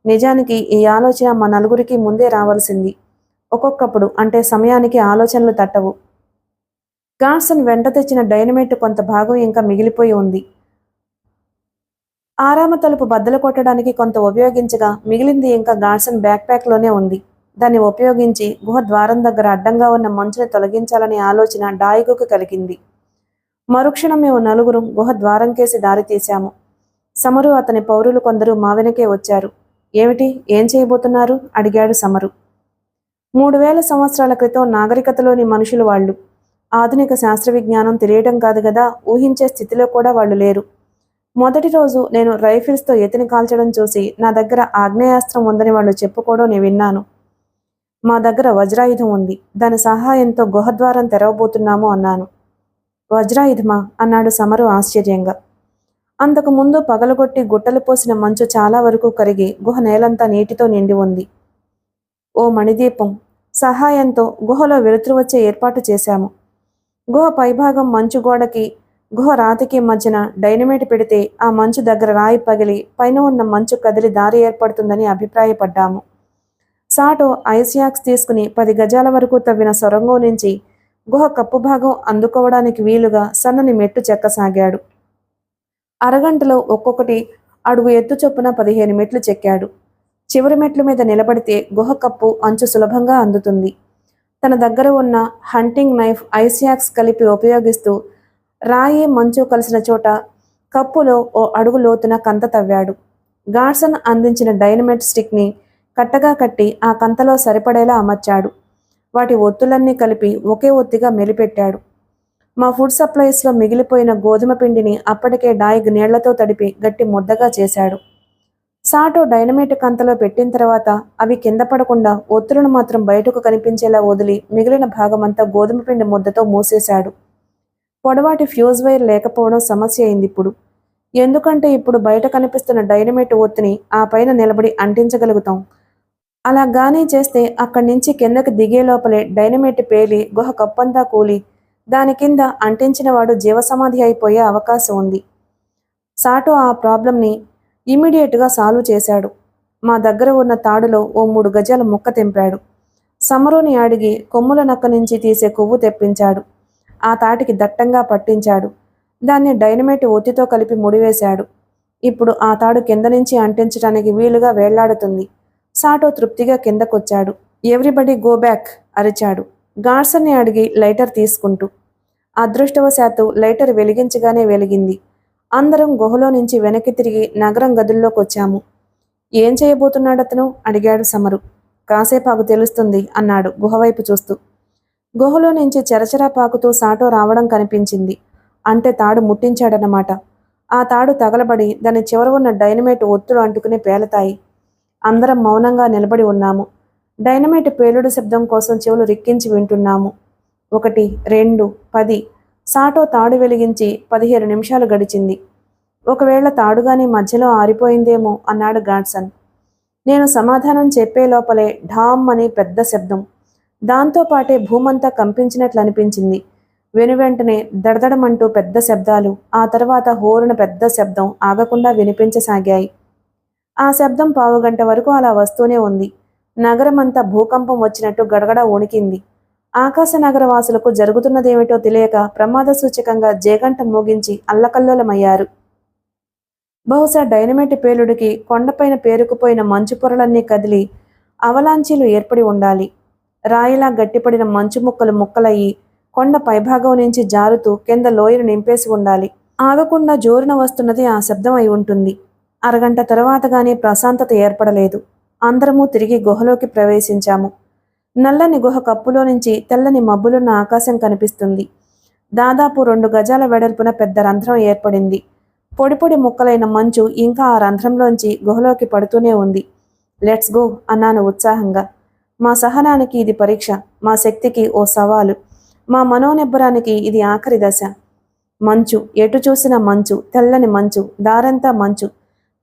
నిజానికి ఈ ఆలోచన మా నలుగురికి ముందే రావాల్సింది. ఒక్కొక్కప్పుడు, అంటే సమయానికి ఆలోచనలు తట్టవు. గాడ్సన్ వెంట తెచ్చిన డైనమైట్ కొంత భాగం ఇంకా మిగిలిపోయి ఉంది. ఆరామ తలుపు బద్దలు కొట్టడానికి కొంత ఉపయోగించగా మిగిలింది ఇంకా గాడ్సన్ బ్యాక్ ప్యాక్లోనే ఉంది. దాన్ని ఉపయోగించి గుహ ద్వారం దగ్గర అడ్డంగా ఉన్న మంచుని తొలగించాలనే ఆలోచన డాయిగుకు కలిగింది. మరుక్షణం మేము నలుగురు గుహ ద్వారం కేసి దారి తీశాము. సమరు, అతని పౌరులు కొందరు మా వెనకే వచ్చారు. ఏమిటి, ఏం చేయబోతున్నారు అడిగాడు సమరు. 3000 సంవత్సరాల క్రితం నాగరికతలోని మనుషులు వాళ్ళు. ఆధునిక శాస్త్ర విజ్ఞానం తెలియడం కాదు కదా, ఊహించే స్థితిలో కూడా వాళ్ళు లేరు. మొదటి రోజు నేను రైఫిల్స్తో ఎతిని కాల్చడం చూసి నా దగ్గర ఆగ్నేయాస్త్రం ఉందని వాళ్ళు చెప్పుకోవడం నేను విన్నాను. మా దగ్గర వజ్రాయుధం ఉంది, దాని సహాయంతో గుహద్వారం తెరవబోతున్నాము అన్నాను. వజ్రాయుధమా అన్నాడు సమరు ఆశ్చర్యంగా. అంతకు ముందు పగలగొట్టి గుట్టలు పోసిన మంచు చాలా వరకు కరిగి గుహ నేలంతా నీటితో నిండి ఉంది. ఓ మణిదీపం సహాయంతో గుహలో వెలుతురు వచ్చే ఏర్పాటు చేశాము. గుహ పైభాగం మంచు గోడకి, గుహ రాతికి మధ్యన డైనమైట్ పెడితే ఆ మంచు దగ్గర రాయి పగిలి పైన ఉన్న మంచు కదిలి దారి ఏర్పడుతుందని అభిప్రాయపడ్డాము. సాటో ఐస్యాక్స్ తీసుకుని 10 గజాల వరకు తవ్విన సొరంగం నుంచి గుహ కప్పు భాగం అందుకోవడానికి వీలుగా సన్నని మెట్టు చెక్కసాగాడు. అరగంటలో ఒక్కొక్కటి అడుగు ఎత్తు చొప్పున 15 మెట్లు చెక్కాడు. చివరి మెట్ల మీద నిలబడితే గుహ కప్పు అంచు సులభంగా అందుతుంది. తన దగ్గర ఉన్న హంటింగ్ నైఫ్, ఐస్ యాక్స్ కలిపి ఉపయోగిస్తూ రాయి మంచు కలిసిన చోట కప్పులో ఓ అడుగు లోతున కంత తవ్వాడు. గాడ్సన్ అందించిన డైనమైట్ స్టిక్ని కట్టగా కట్టి ఆ కంతలో సరిపడేలా అమర్చాడు. వాటి ఒత్తులన్నీ కలిపి ఒకే ఒత్తిగా మెలిపెట్టాడు. మా ఫుడ్ సప్లైస్లో మిగిలిపోయిన గోధుమ పిండిని అప్పటికే డాయిగ్ నీళ్లతో తడిపి గట్టి ముద్దగా చేశాడు. సాటో డైనమైట్ కంతలో పెట్టిన తర్వాత అవి కింద పడకుండా ఒత్తులను మాత్రం బయటకు కనిపించేలా వదిలి మిగిలిన భాగమంతా గోధుమ పిండి ముద్దతో మూసేశాడు. పొడవాటి ఫ్యూజ్ వైర్ లేకపోవడం సమస్య అయింది ఇప్పుడు. ఎందుకంటే ఇప్పుడు బయట కనిపిస్తున్న డైనమైట్ ఒత్తిని ఆ పైన నిలబడి అంటించగలుగుతాం. అలా గానీ చేస్తే అక్కడి నుంచి కిందకి దిగే లోపలే డైనమైట్ పేలి గుహ కప్పంతా కూలి దాని కింద అంటించినవాడు జీవసమాధి అయిపోయే అవకాశం ఉంది. సాటో ఆ ప్రాబ్లంని ఇమీడియట్గా సాల్వ్ చేశాడు. మా దగ్గర ఉన్న తాడులో ఓ 3 గజాల ముక్క తెంపాడు. సమరోని అడిగి కొమ్ముల నక్క నుంచి తీసే కొవ్వు తెప్పించాడు. ఆ తాటికి దట్టంగా పట్టించాడు. దాన్ని డైనమైట్ ఒత్తితో కలిపి ముడివేశాడు. ఇప్పుడు ఆ తాడు కింద నుంచి అంటించడానికి వీలుగా వేళ్లాడుతుంది. సాటో తృప్తిగా కిందకొచ్చాడు. ఎవ్రీబడి గో బ్యాక్ అరిచాడు గాడ్సన్ని అడిగి లైటర్ తీసుకుంటూ. అదృష్టవశాత్తు లైటర్ వెలిగించగానే వెలిగింది. అందరం గుహలో నుంచి వెనక్కి తిరిగి నగరం గదుల్లోకి వచ్చాము. ఏం చేయబోతున్నాడతను అడిగాడు సమరు. కాసేపాకు తెలుస్తుంది అన్నాడు గుహవైపు చూస్తూ. గుహలో నుంచి చరచరా పాకుతూ సాటో రావడం కనిపించింది. అంటే తాడు ముట్టించాడన్నమాట. ఆ తాడు తగలబడి దాని చివర ఉన్న డైనమైట్ ఒత్తులు అంటుకుని పేలతాయి. అందరం మౌనంగా నిలబడి ఉన్నాము. డైనమైట్ పేలుడు శబ్దం కోసం చెవులు రిక్కించి వింటున్నాము. 1, 2, 10 సాటో తాడు వెలిగించి 15 నిమిషాలు గడిచింది. ఒకవేళ తాడుగాని మధ్యలో ఆరిపోయిందేమో అన్నాడు గాడ్సన్. నేను సమాధానం చెప్పే లోపలే ఢామ్ అని పెద్ద శబ్దం. దాంతోపాటే భూమంతా కంపించినట్లు అనిపించింది. వెనువెంటనే దడదడమంటూ పెద్ద శబ్దాలు, ఆ తర్వాత హోరున పెద్ద శబ్దం ఆగకుండా వినిపించసాగాయి. ఆ శబ్దం పావుగంట వరకు అలా వస్తూనే ఉంది. నగరమంతా భూకంపం వచ్చినట్టు గడగడ వణికింది. ఆకాశ నగరవాసులకు జరుగుతున్నదేమిటో తెలియక ప్రమాద సూచకంగా జేగంట మోగించి అల్లకల్లోలమయ్యారు. బహుశా డైనమైట్ పేలుడికి కొండపైన పేరుకుపోయిన మంచు పొరలన్నీ కదిలి అవలాంచీలు ఏర్పడి ఉండాలి. రాయిలా గట్టిపడిన మంచు ముక్కలయ్యి కొండ పైభాగం నుంచి జారుతూ కింద లోయను నింపేసి ఉండాలి. ఆగకుండా జోరున వస్తున్నది ఆ శబ్దం అయి ఉంటుంది. అరగంట తర్వాత గానీ ప్రశాంతత ఏర్పడలేదు. అందరము తిరిగి గుహలోకి ప్రవేశించాము. నల్లని గుహ కప్పులో నుంచి తెల్లని మబ్బులున్న ఆకాశం కనిపిస్తుంది. దాదాపు 2 గజాల వెడల్పున పెద్ద రంధ్రం ఏర్పడింది. పొడి పొడి ముక్కలైన మంచు ఇంకా ఆ రంధ్రంలోంచి గుహలోకి పడుతూనే ఉంది. లెట్స్ గో అన్నాను ఉత్సాహంగా. మా సహనానికి ఇది పరీక్ష, మా శక్తికి ఓ సవాలు, మా మనోనిబ్బరానికి ఇది ఆఖరి దశ. మంచు, ఎటు చూసిన మంచు, తెల్లని మంచు, దారంతా మంచు,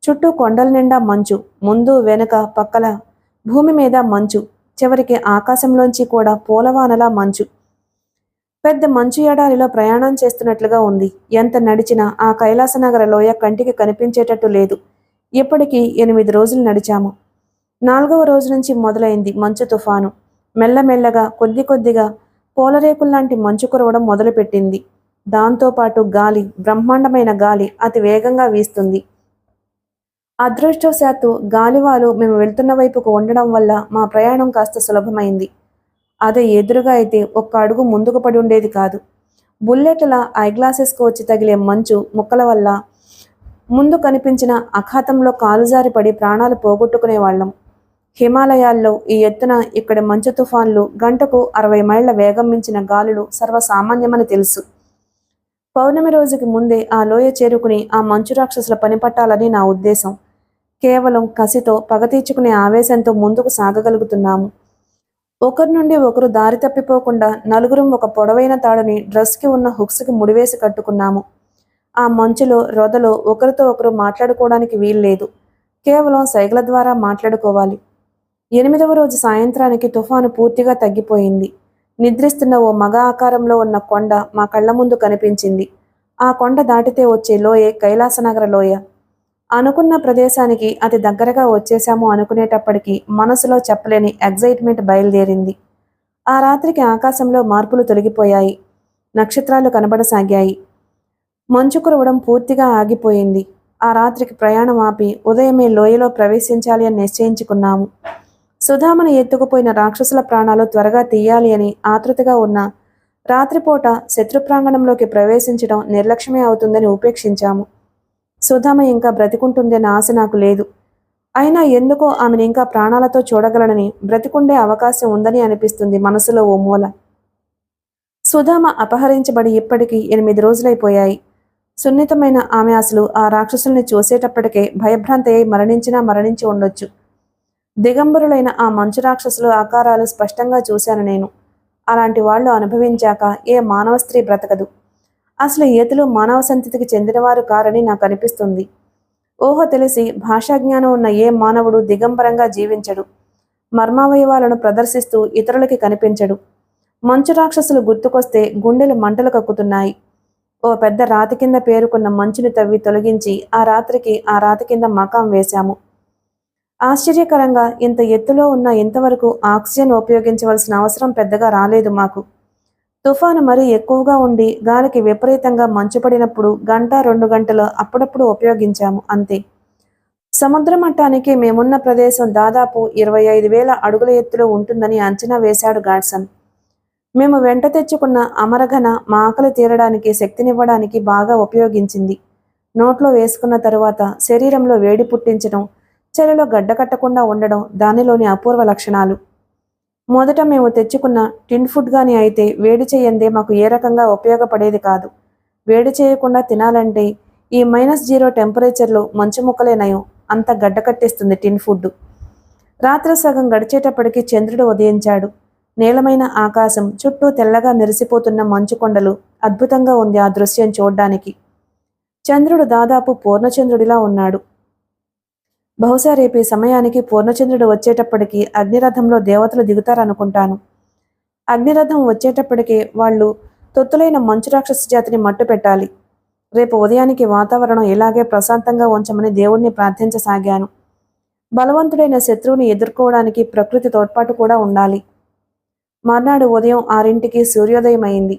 చుట్టూ కొండల నిండా మంచు, ముందు వెనుక పక్కల భూమి మీద మంచు, చివరికి ఆకాశంలోంచి కూడా పూలవానలా మంచు. పెద్ద మంచు ఎడారిలో ప్రయాణం చేస్తున్నట్లుగా ఉంది. ఎంత నడిచినా ఆ కైలాసనగర లోయ కంటికి కనిపించేటట్టు లేదు. ఇప్పటికీ 8 రోజులు నడిచాము. 4వ రోజు నుంచి మొదలైంది మంచు తుఫాను. మెల్లమెల్లగా కొద్ది కొద్దిగా పూలరేకుల్లాంటి మంచు కురవడం మొదలుపెట్టింది. దాంతోపాటు గాలి, బ్రహ్మాండమైన గాలి అతి వేగంగా వీస్తుంది. అదృష్టవశాత్తు గాలివాలు మేము వెళ్తున్న వైపుకు ఉండడం వల్ల మా ప్రయాణం కాస్త సులభమైంది. అదే ఎదురుగా అయితే ఒక్క అడుగు ముందుకు పడి ఉండేది కాదు. బుల్లెట్ల ఐగ్లాసెస్కు వచ్చి తగిలే మంచు ముక్కల వల్ల ముందు కనిపించిన అఖాతంలో కాలుజారి పడి ప్రాణాలు పోగొట్టుకునేవాళ్లం. హిమాలయాల్లో ఈ ఎత్తున ఇక్కడి మంచు తుఫాన్లు గంటకు 60 మైళ్ల వేగం మించిన గాలులు సర్వసామాన్యమని తెలుసు. పౌర్ణమి రోజుకి ముందే ఆ లోయ చేరుకుని ఆ మంచు రాక్షసుల పనిపట్టాలని నా ఉద్దేశం. కేవలం కసితో పగ తీర్చుకునే ఆవేశంతో ముందుకు సాగగలుగుతున్నాము. ఒకరి నుండి ఒకరు దారి తప్పిపోకుండా నలుగురం ఒక పొడవైన తాడుని డ్రెస్కి ఉన్న హుక్స్కి ముడివేసి కట్టుకున్నాము. ఆ మంచులో రొదలో ఒకరితో ఒకరు మాట్లాడుకోవడానికి వీల్లేదు. కేవలం సైగల ద్వారా మాట్లాడుకోవాలి. 8వ రోజు సాయంత్రానికి తుఫాను పూర్తిగా తగ్గిపోయింది. నిద్రిస్తున్న ఓ మగ ఆకారంలో ఉన్న కొండ మా కళ్ళ ముందు కనిపించింది. ఆ కొండ దాటితే వచ్చే లోయే కైలాసనగర లోయ. అనుకున్న ప్రదేశానికి అతి దగ్గరగా వచ్చేశాము అనుకునేటప్పటికీ మనసులో చెప్పలేని ఎగ్జైట్మెంట్ బయలుదేరింది. ఆ రాత్రికి ఆకాశంలో మార్పులు తొలగిపోయాయి. నక్షత్రాలు కనబడసాగాయి. మంచు కురవడం పూర్తిగా ఆగిపోయింది. ఆ రాత్రికి ప్రయాణం ఆపి ఉదయమే లోయలో ప్రవేశించాలి అని నిశ్చయించుకున్నాము. సుధామను ఎత్తుకుపోయిన రాక్షసుల ప్రాణాలు త్వరగా తీయాలి అని ఆతృతగా ఉన్న రాత్రిపూట శత్రు ప్రాంగణంలోకి ప్రవేశించడం నిర్లక్ష్యమే అవుతుందని ఉపేక్షించాము. సుధామ ఇంకా బ్రతికుంటుందన్న ఆశ నాకు లేదు. అయినా ఎందుకో ఆమెను ఇంకా ప్రాణాలతో చూడగలనని, బ్రతికుండే అవకాశం ఉందని అనిపిస్తుంది మనసులో ఓ మూల. సుధామ అపహరించబడి ఇప్పటికీ 8 రోజులైపోయాయి. సున్నితమైన ఆమె అసలు ఆ రాక్షసుల్ని చూసేటప్పటికే భయభ్రాంతి అయి మరణించి ఉండొచ్చు. దిగంబరులైన ఆ మంచు రాక్షసులు ఆకారాలు స్పష్టంగా చూశాను నేను. అలాంటి వాళ్ళు అనుభవించాక ఏ మానవ స్త్రీ బ్రతకదు. అసలు ఈతలు మానవ సంతతికి చెందినవారు కారని నాకు అనిపిస్తుంది. ఊహ తెలిసి భాషాజ్ఞానం ఉన్న ఏ మానవుడు దిగంబరంగా జీవించడు. మర్మావయవాలను ప్రదర్శిస్తూ ఇతరులకి కనిపించడు. మంచు రాక్షసులు గుర్తుకొస్తే గుండెలు మంటలు కక్కుతున్నాయి. ఓ పెద్ద రాతి కింద పేరుకున్న మంచుని తవ్వి తొలగించి ఆ రాతి కింద మకాం వేశాము. ఆశ్చర్యకరంగా ఇంత ఎత్తులో ఉన్న ఇంతవరకు ఆక్సిజన్ ఉపయోగించవలసిన అవసరం పెద్దగా రాలేదు మాకు. తుఫాను మరీ ఎక్కువగా ఉండి గాలికి విపరీతంగా మంచు పడినప్పుడు 1-2 గంటలు అప్పుడప్పుడు ఉపయోగించాము అంతే. సముద్ర మట్టానికి మేమున్న ప్రదేశం దాదాపు 25,000 అడుగుల ఎత్తులో ఉంటుందని అంచనా వేశాడు గాడ్సన్. మేము వెంట తెచ్చుకున్న అమరఘన మా ఆకలి తీరడానికి శక్తినివ్వడానికి బాగా ఉపయోగించింది. నోట్లో వేసుకున్న తరువాత శరీరంలో వేడి పుట్టించడం, చలిలో గడ్డకట్టకుండా ఉండడం దానిలోని అపూర్వ లక్షణాలు. మొదట మేము తెచ్చుకున్న టిన్ ఫుడ్ గాని అయితే వేడి చేయందే మాకు ఏ రకంగా ఉపయోగపడేది కాదు. వేడి చేయకుండా తినాలంటే ఈ -0 టెంపరేచర్లో మంచు ముక్కలే నయం, అంత గడ్డకట్టేస్తుంది టిన్ ఫుడ్. రాత్రి సగం గడిచేటప్పటికి చంద్రుడు ఉదయించాడు. నీలమైన ఆకాశం, చుట్టూ తెల్లగా మెరిసిపోతున్న మంచు కొండలు. అద్భుతంగా ఉంది ఆ దృశ్యం చూడ్డానికి. చంద్రుడు దాదాపు పూర్ణచంద్రుడిలా ఉన్నాడు. బహుశా రేపు ఈ సమయానికి పూర్ణచంద్రుడు వచ్చేటప్పటికి అగ్నిరథంలో దేవతలు దిగుతారనుకుంటాను. అగ్నిరథం వచ్చేటప్పటికి వాళ్ళు తొత్తులైన మంచు రాక్షస జాతిని మట్టు పెట్టాలి. రేపు ఉదయానికి వాతావరణం ఇలాగే ప్రశాంతంగా ఉంచమని దేవుణ్ణి ప్రార్థించసాగాను. బలవంతుడైన శత్రువుని ఎదుర్కోవడానికి ప్రకృతి తోడ్పాటు కూడా ఉండాలి. మర్నాడు ఉదయం 6ంటికి సూర్యోదయం అయింది.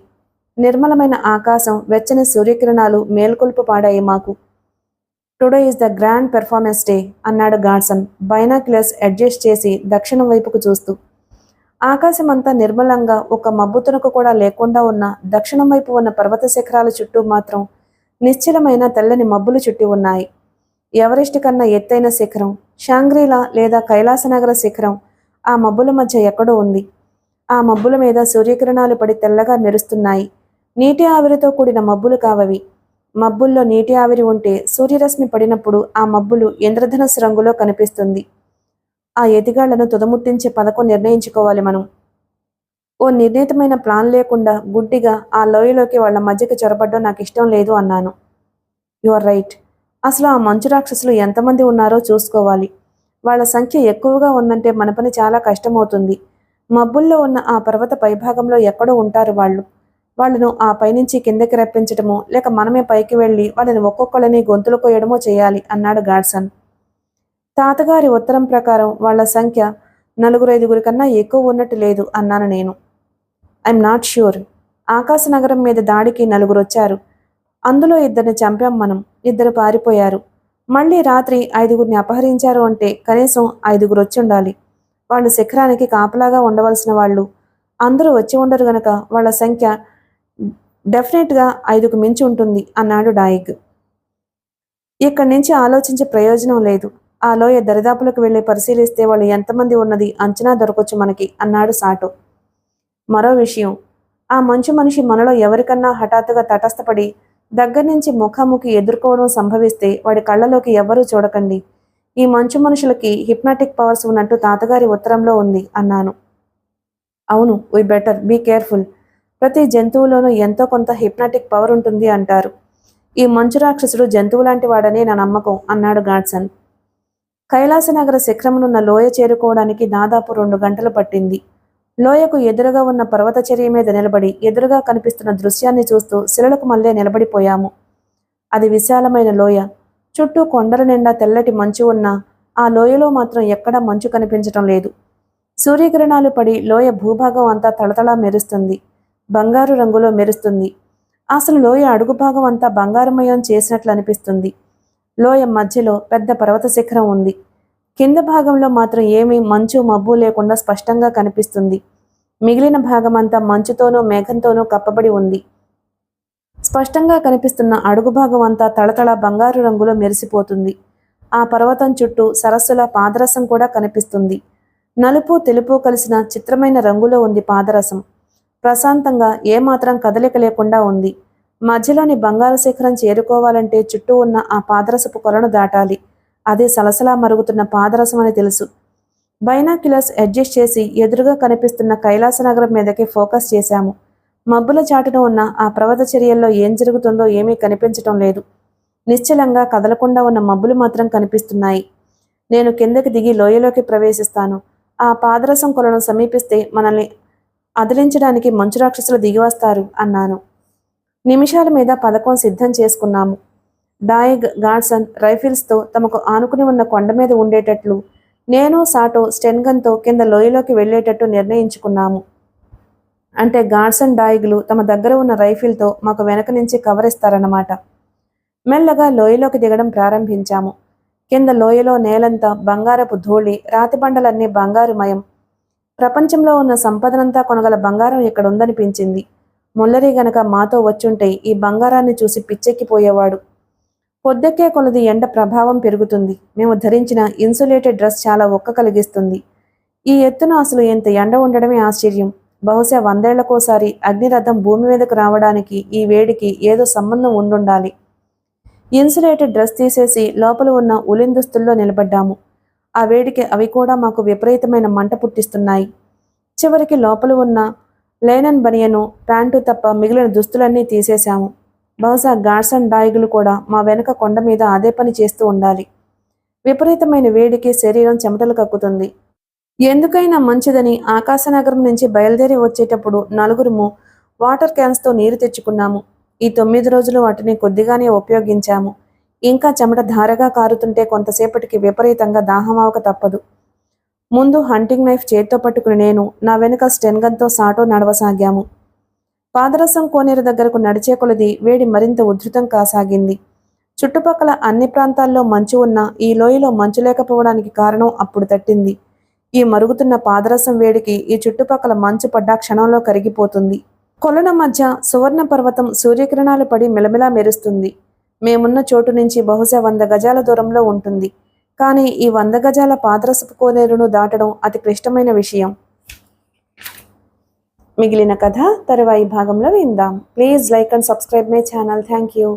నిర్మలమైన ఆకాశం, వెచ్చని సూర్యకిరణాలు మేల్కొల్పు పాడాయి మాకు. Today is the grand performance day అన్నాడు గాడ్సన్ బైనాక్యులర్స్ అడ్జస్ట్ చేసి దక్షిణం వైపుకు చూస్తూ. ఆకాశమంతా నిర్మలంగా ఒక్క మబ్బు తునక కూడా లేకుండా ఉన్న దక్షిణం వైపు ఉన్న పర్వత శిఖరాల చుట్టూ మాత్రం నిశ్చలమైన తెల్లని మబ్బులు చుట్టి ఉన్నాయి. ఎవరెస్ట్ కన్నా ఎత్తైన శిఖరం, షాంగ్రీలా లేదా కైలాసనగర శిఖరం ఆ మబ్బుల మధ్య ఎక్కడో ఉంది. ఆ మబ్బుల మీద సూర్యకిరణాలు పడి తెల్లగా మెరుస్తున్నాయి. నీటి ఆవిరితో కూడిన మబ్బులు కావవి. మబ్బుల్లో నీటి ఆవిరి ఉంటే సూర్యరశ్మి పడినప్పుడు ఆ మబ్బులు ఇంద్రధనుస్సు రంగులో కనిపిస్తుంది. ఆ ఎతిగాళ్లను తుదముట్టించే పథకం నిర్ణయించుకోవాలి మనం. ఓ నిర్ణీతమైన ప్లాన్ లేకుండా గుడ్డిగా ఆ లోయలోకి వాళ్ల మధ్యకి చొరబడ్డం నాకు ఇష్టం లేదు అన్నాను. You are right. అసలు ఆ మంచు రాక్షసులు ఎంతమంది ఉన్నారో చూసుకోవాలి. వాళ్ల సంఖ్య ఎక్కువగా ఉందంటే మన పని చాలా కష్టమవుతుంది. మబ్బుల్లో ఉన్న ఆ పర్వత పైభాగంలో ఎక్కడో ఉంటారు వాళ్ళు. వాళ్లను ఆ పైనుంచి కిందకి రప్పించటమో లేక మనమే పైకి వెళ్లి వాళ్ళని ఒక్కొక్కళ్ళని గొంతులు కోయడమో చేయాలి అన్నాడు గాడ్సన్. తాతగారి ఉత్తరం ప్రకారం వాళ్ల సంఖ్య 4-5 కన్నా ఎక్కువ ఉన్నట్టు లేదు అన్నాను నేను. I'm not sure. ఆకాశ నగరం మీద దాడికి 4 వచ్చారు. అందులో 2 చంపాం మనం, 2 పారిపోయారు. మళ్ళీ రాత్రి 5 అపహరించారు అంటే కనీసం 5 వచ్చుండాలి. వాళ్ళు శిఖరానికి కాపలాగా ఉండవలసిన వాళ్ళు. అందరూ వచ్చి ఉండరు గనక వాళ్ళ సంఖ్య డెఫినెట్గా 5కు మించి ఉంటుంది అన్నాడు డాయిగ్. ఇక్కడి నుంచి ఆలోచించే ప్రయోజనం లేదు. ఆ లోయ దరిదాపులకు వెళ్ళి పరిశీలిస్తే వాళ్ళు ఎంతమంది ఉన్నది అంచనా దొరకొచ్చు మనకి అన్నాడు సాటో. మరో విషయం, ఆ మంచు మనిషి మనలో ఎవరికన్నా హఠాత్తుగా తటస్థపడి దగ్గర నుంచి ముఖాముఖి ఎదుర్కోవడం సంభవిస్తే వాడి కళ్ళలోకి ఎవ్వరూ చూడకండి. ఈ మంచు మనుషులకి హిప్నాటిక్ పవర్స్ ఉన్నట్టు తాతగారి ఉత్తరంలో ఉంది అన్నాను. అవును, వీ బెటర్ బీ కేర్ఫుల్. ప్రతి జంతువులోనూ ఎంతో కొంత హిప్నాటిక్ పవర్ ఉంటుంది అంటారు. ఈ మంచు రాక్షసుడు జంతువు లాంటి వాడనే నా నమ్మకం అన్నాడు గాడ్సన్. కైలాసనగర శిఖరమునున్న లోయ చేరుకోవడానికి దాదాపు 2 గంటలు పట్టింది. లోయకు ఎదురుగా ఉన్న పర్వతచర్య మీద నిలబడి ఎదురుగా కనిపిస్తున్న దృశ్యాన్ని చూస్తూ శిలలకు మళ్ళీ నిలబడిపోయాము. అది విశాలమైన లోయ. చుట్టూ కొండల నిండా తెల్లటి మంచు ఉన్నా ఆ లోయలో మాత్రం ఎక్కడా మంచు కనిపించటం లేదు. సూర్యకిరణాలు పడి లోయ భూభాగం అంతా తళతళా మెరుస్తుంది, బంగారు రంగులో మెరుస్తుంది. అసలు లోయ అడుగుభాగం అంతా బంగారమయం చేసినట్లు అనిపిస్తుంది. లోయ మధ్యలో పెద్ద పర్వత శిఖరం ఉంది. కింద భాగంలో మాత్రం ఏమీ మంచు మబ్బు లేకుండా స్పష్టంగా కనిపిస్తుంది. మిగిలిన భాగమంతా మంచుతోనూ మేఘంతోనూ కప్పబడి ఉంది. స్పష్టంగా కనిపిస్తున్న అడుగు భాగం అంతా తళతళ బంగారు రంగులో మెరిసిపోతుంది. ఆ పర్వతం చుట్టూ సరస్సుల పాదరసం కూడా కనిపిస్తుంది. నలుపు తెలుపు కలిసిన చిత్రమైన రంగులో ఉంది పాదరసం. ప్రశాంతంగా ఏమాత్రం కదలిక లేకుండా ఉంది. మధ్యలోని బంగారు శిఖరం చేరుకోవాలంటే చుట్టూ ఉన్న ఆ పాదరసపు కొలను దాటాలి. అది సలసలా మరుగుతున్న పాదరసం అని తెలుసు. బైనాక్యులర్స్ అడ్జస్ట్ చేసి ఎదురుగా కనిపిస్తున్న కైలాస నగరం మీదకి ఫోకస్ చేశాము. మబ్బుల చాటున ఉన్న ఆ పర్వత చర్యల్లో ఏం జరుగుతుందో ఏమీ కనిపించటం లేదు. నిశ్చలంగా కదలకుండా ఉన్న మబ్బులు మాత్రం కనిపిస్తున్నాయి. నేను కిందకి దిగి లోయలోకి ప్రవేశిస్తాను. ఆ పాదరసం కొలను సమీపిస్తే మనల్ని అదిలించడానికి మంచు రాక్షసులు దిగివస్తారు అన్నాను. నిమిషాల మీద పథకం సిద్ధం చేసుకున్నాము. డాయిగ్, గాడ్సన్ రైఫిల్స్తో తమకు ఆనుకుని ఉన్న కొండ మీద ఉండేటట్లు, నేను సాటో స్టెన్గన్తో కింద లోయలోకి వెళ్లేటట్టు నిర్ణయించుకున్నాము. అంటే గాడ్సన్, డాయిగ్లు తమ దగ్గర ఉన్న రైఫిల్తో మాకు వెనక నుంచి కవర్ ఇస్తారన్నమాట. మెల్లగా లోయలోకి దిగడం ప్రారంభించాము. కింద లోయలో నేలంతా బంగారపు ధూళి, రాతిబండలన్నీ బంగారుమయం. ప్రపంచంలో ఉన్న సంపదనంతా కొనగల బంగారం ఇక్కడ ఉందనిపించింది. ముల్లరి గనక మాతో వచ్చుంటే ఈ బంగారాన్ని చూసి పిచ్చెక్కిపోయేవాడు. పొద్దెక్కే కొలది ఎండ ప్రభావం పెరుగుతుంది. మేము ధరించిన ఇన్సులేటెడ్ డ్రెస్ చాలా ఒక్క కలిగిస్తుంది. ఈ ఎత్తున అసలు ఎంత ఎండ ఉండడమే ఆశ్చర్యం. బహుశా 100 ఏళ్లకోసారి అగ్నిరథం భూమి మీదకు రావడానికి ఈ వేడికి ఏదో సంబంధం ఉండుండాలి. ఇన్సులేటెడ్ డ్రెస్ తీసేసి లోపల ఉన్న ఉలిన్ దుస్తుల్లో నిలబడ్డాము. ఆ వేడికి అవి కూడా మాకు విపరీతమైన మంట పుట్టిస్తున్నాయి. చివరికి లోపల ఉన్న లైనన్ బనియను, ప్యాంటు తప్ప మిగిలిన దుస్తులన్నీ తీసేశాము. బహుశా గాడ్సన్, డాయిగులు కూడా మా వెనుక కొండ మీద అదే పని చేస్తూ ఉండాలి. విపరీతమైన వేడికి శరీరం చెమటలు కక్కుతుంది. ఎందుకైనా మంచిదని ఆకాశనగరం నుంచి బయలుదేరి వచ్చేటప్పుడు నలుగురుము వాటర్ క్యాన్స్తో నీరు తెచ్చుకున్నాము. ఈ 9 రోజులు వాటిని కొద్దిగానే ఉపయోగించాము. ఇంకా చెమట ధారగా కారుతుంటే కొంతసేపటికి విపరీతంగా దాహమావక తప్పదు. ముందు హంటింగ్ నైఫ్ చేత్తో పట్టుకుని నేను, నా వెనుక స్టెన్గన్తో సాటో నడవసాగాము. పాదరసం కోనేరు దగ్గరకు నడిచే కొలది వేడి మరింత ఉధృతం కాసాగింది. చుట్టుపక్కల అన్ని ప్రాంతాల్లో మంచు ఉన్నా ఈ లోయలో మంచు లేకపోవడానికి కారణం అప్పుడు తట్టింది. ఈ మరుగుతున్న పాదరసం వేడికి ఈ చుట్టుపక్కల మంచు పడ్డా క్షణంలో కరిగిపోతుంది. కొలల మధ్య సువర్ణ పర్వతం సూర్యకిరణాలు పడి మిలమిలా మెరుస్తుంది. మేమున్న చోటు నుంచి బహుశా 100 గజాల దూరంలో ఉంటుంది. కానీ ఈ 100 గజాల పాదరసపు కోనేరును దాటడం అతి క్లిష్టమైన విషయం. మిగిలిన కథ తరువాయి భాగంలో విందాం. Please like and subscribe my channel. Thank you.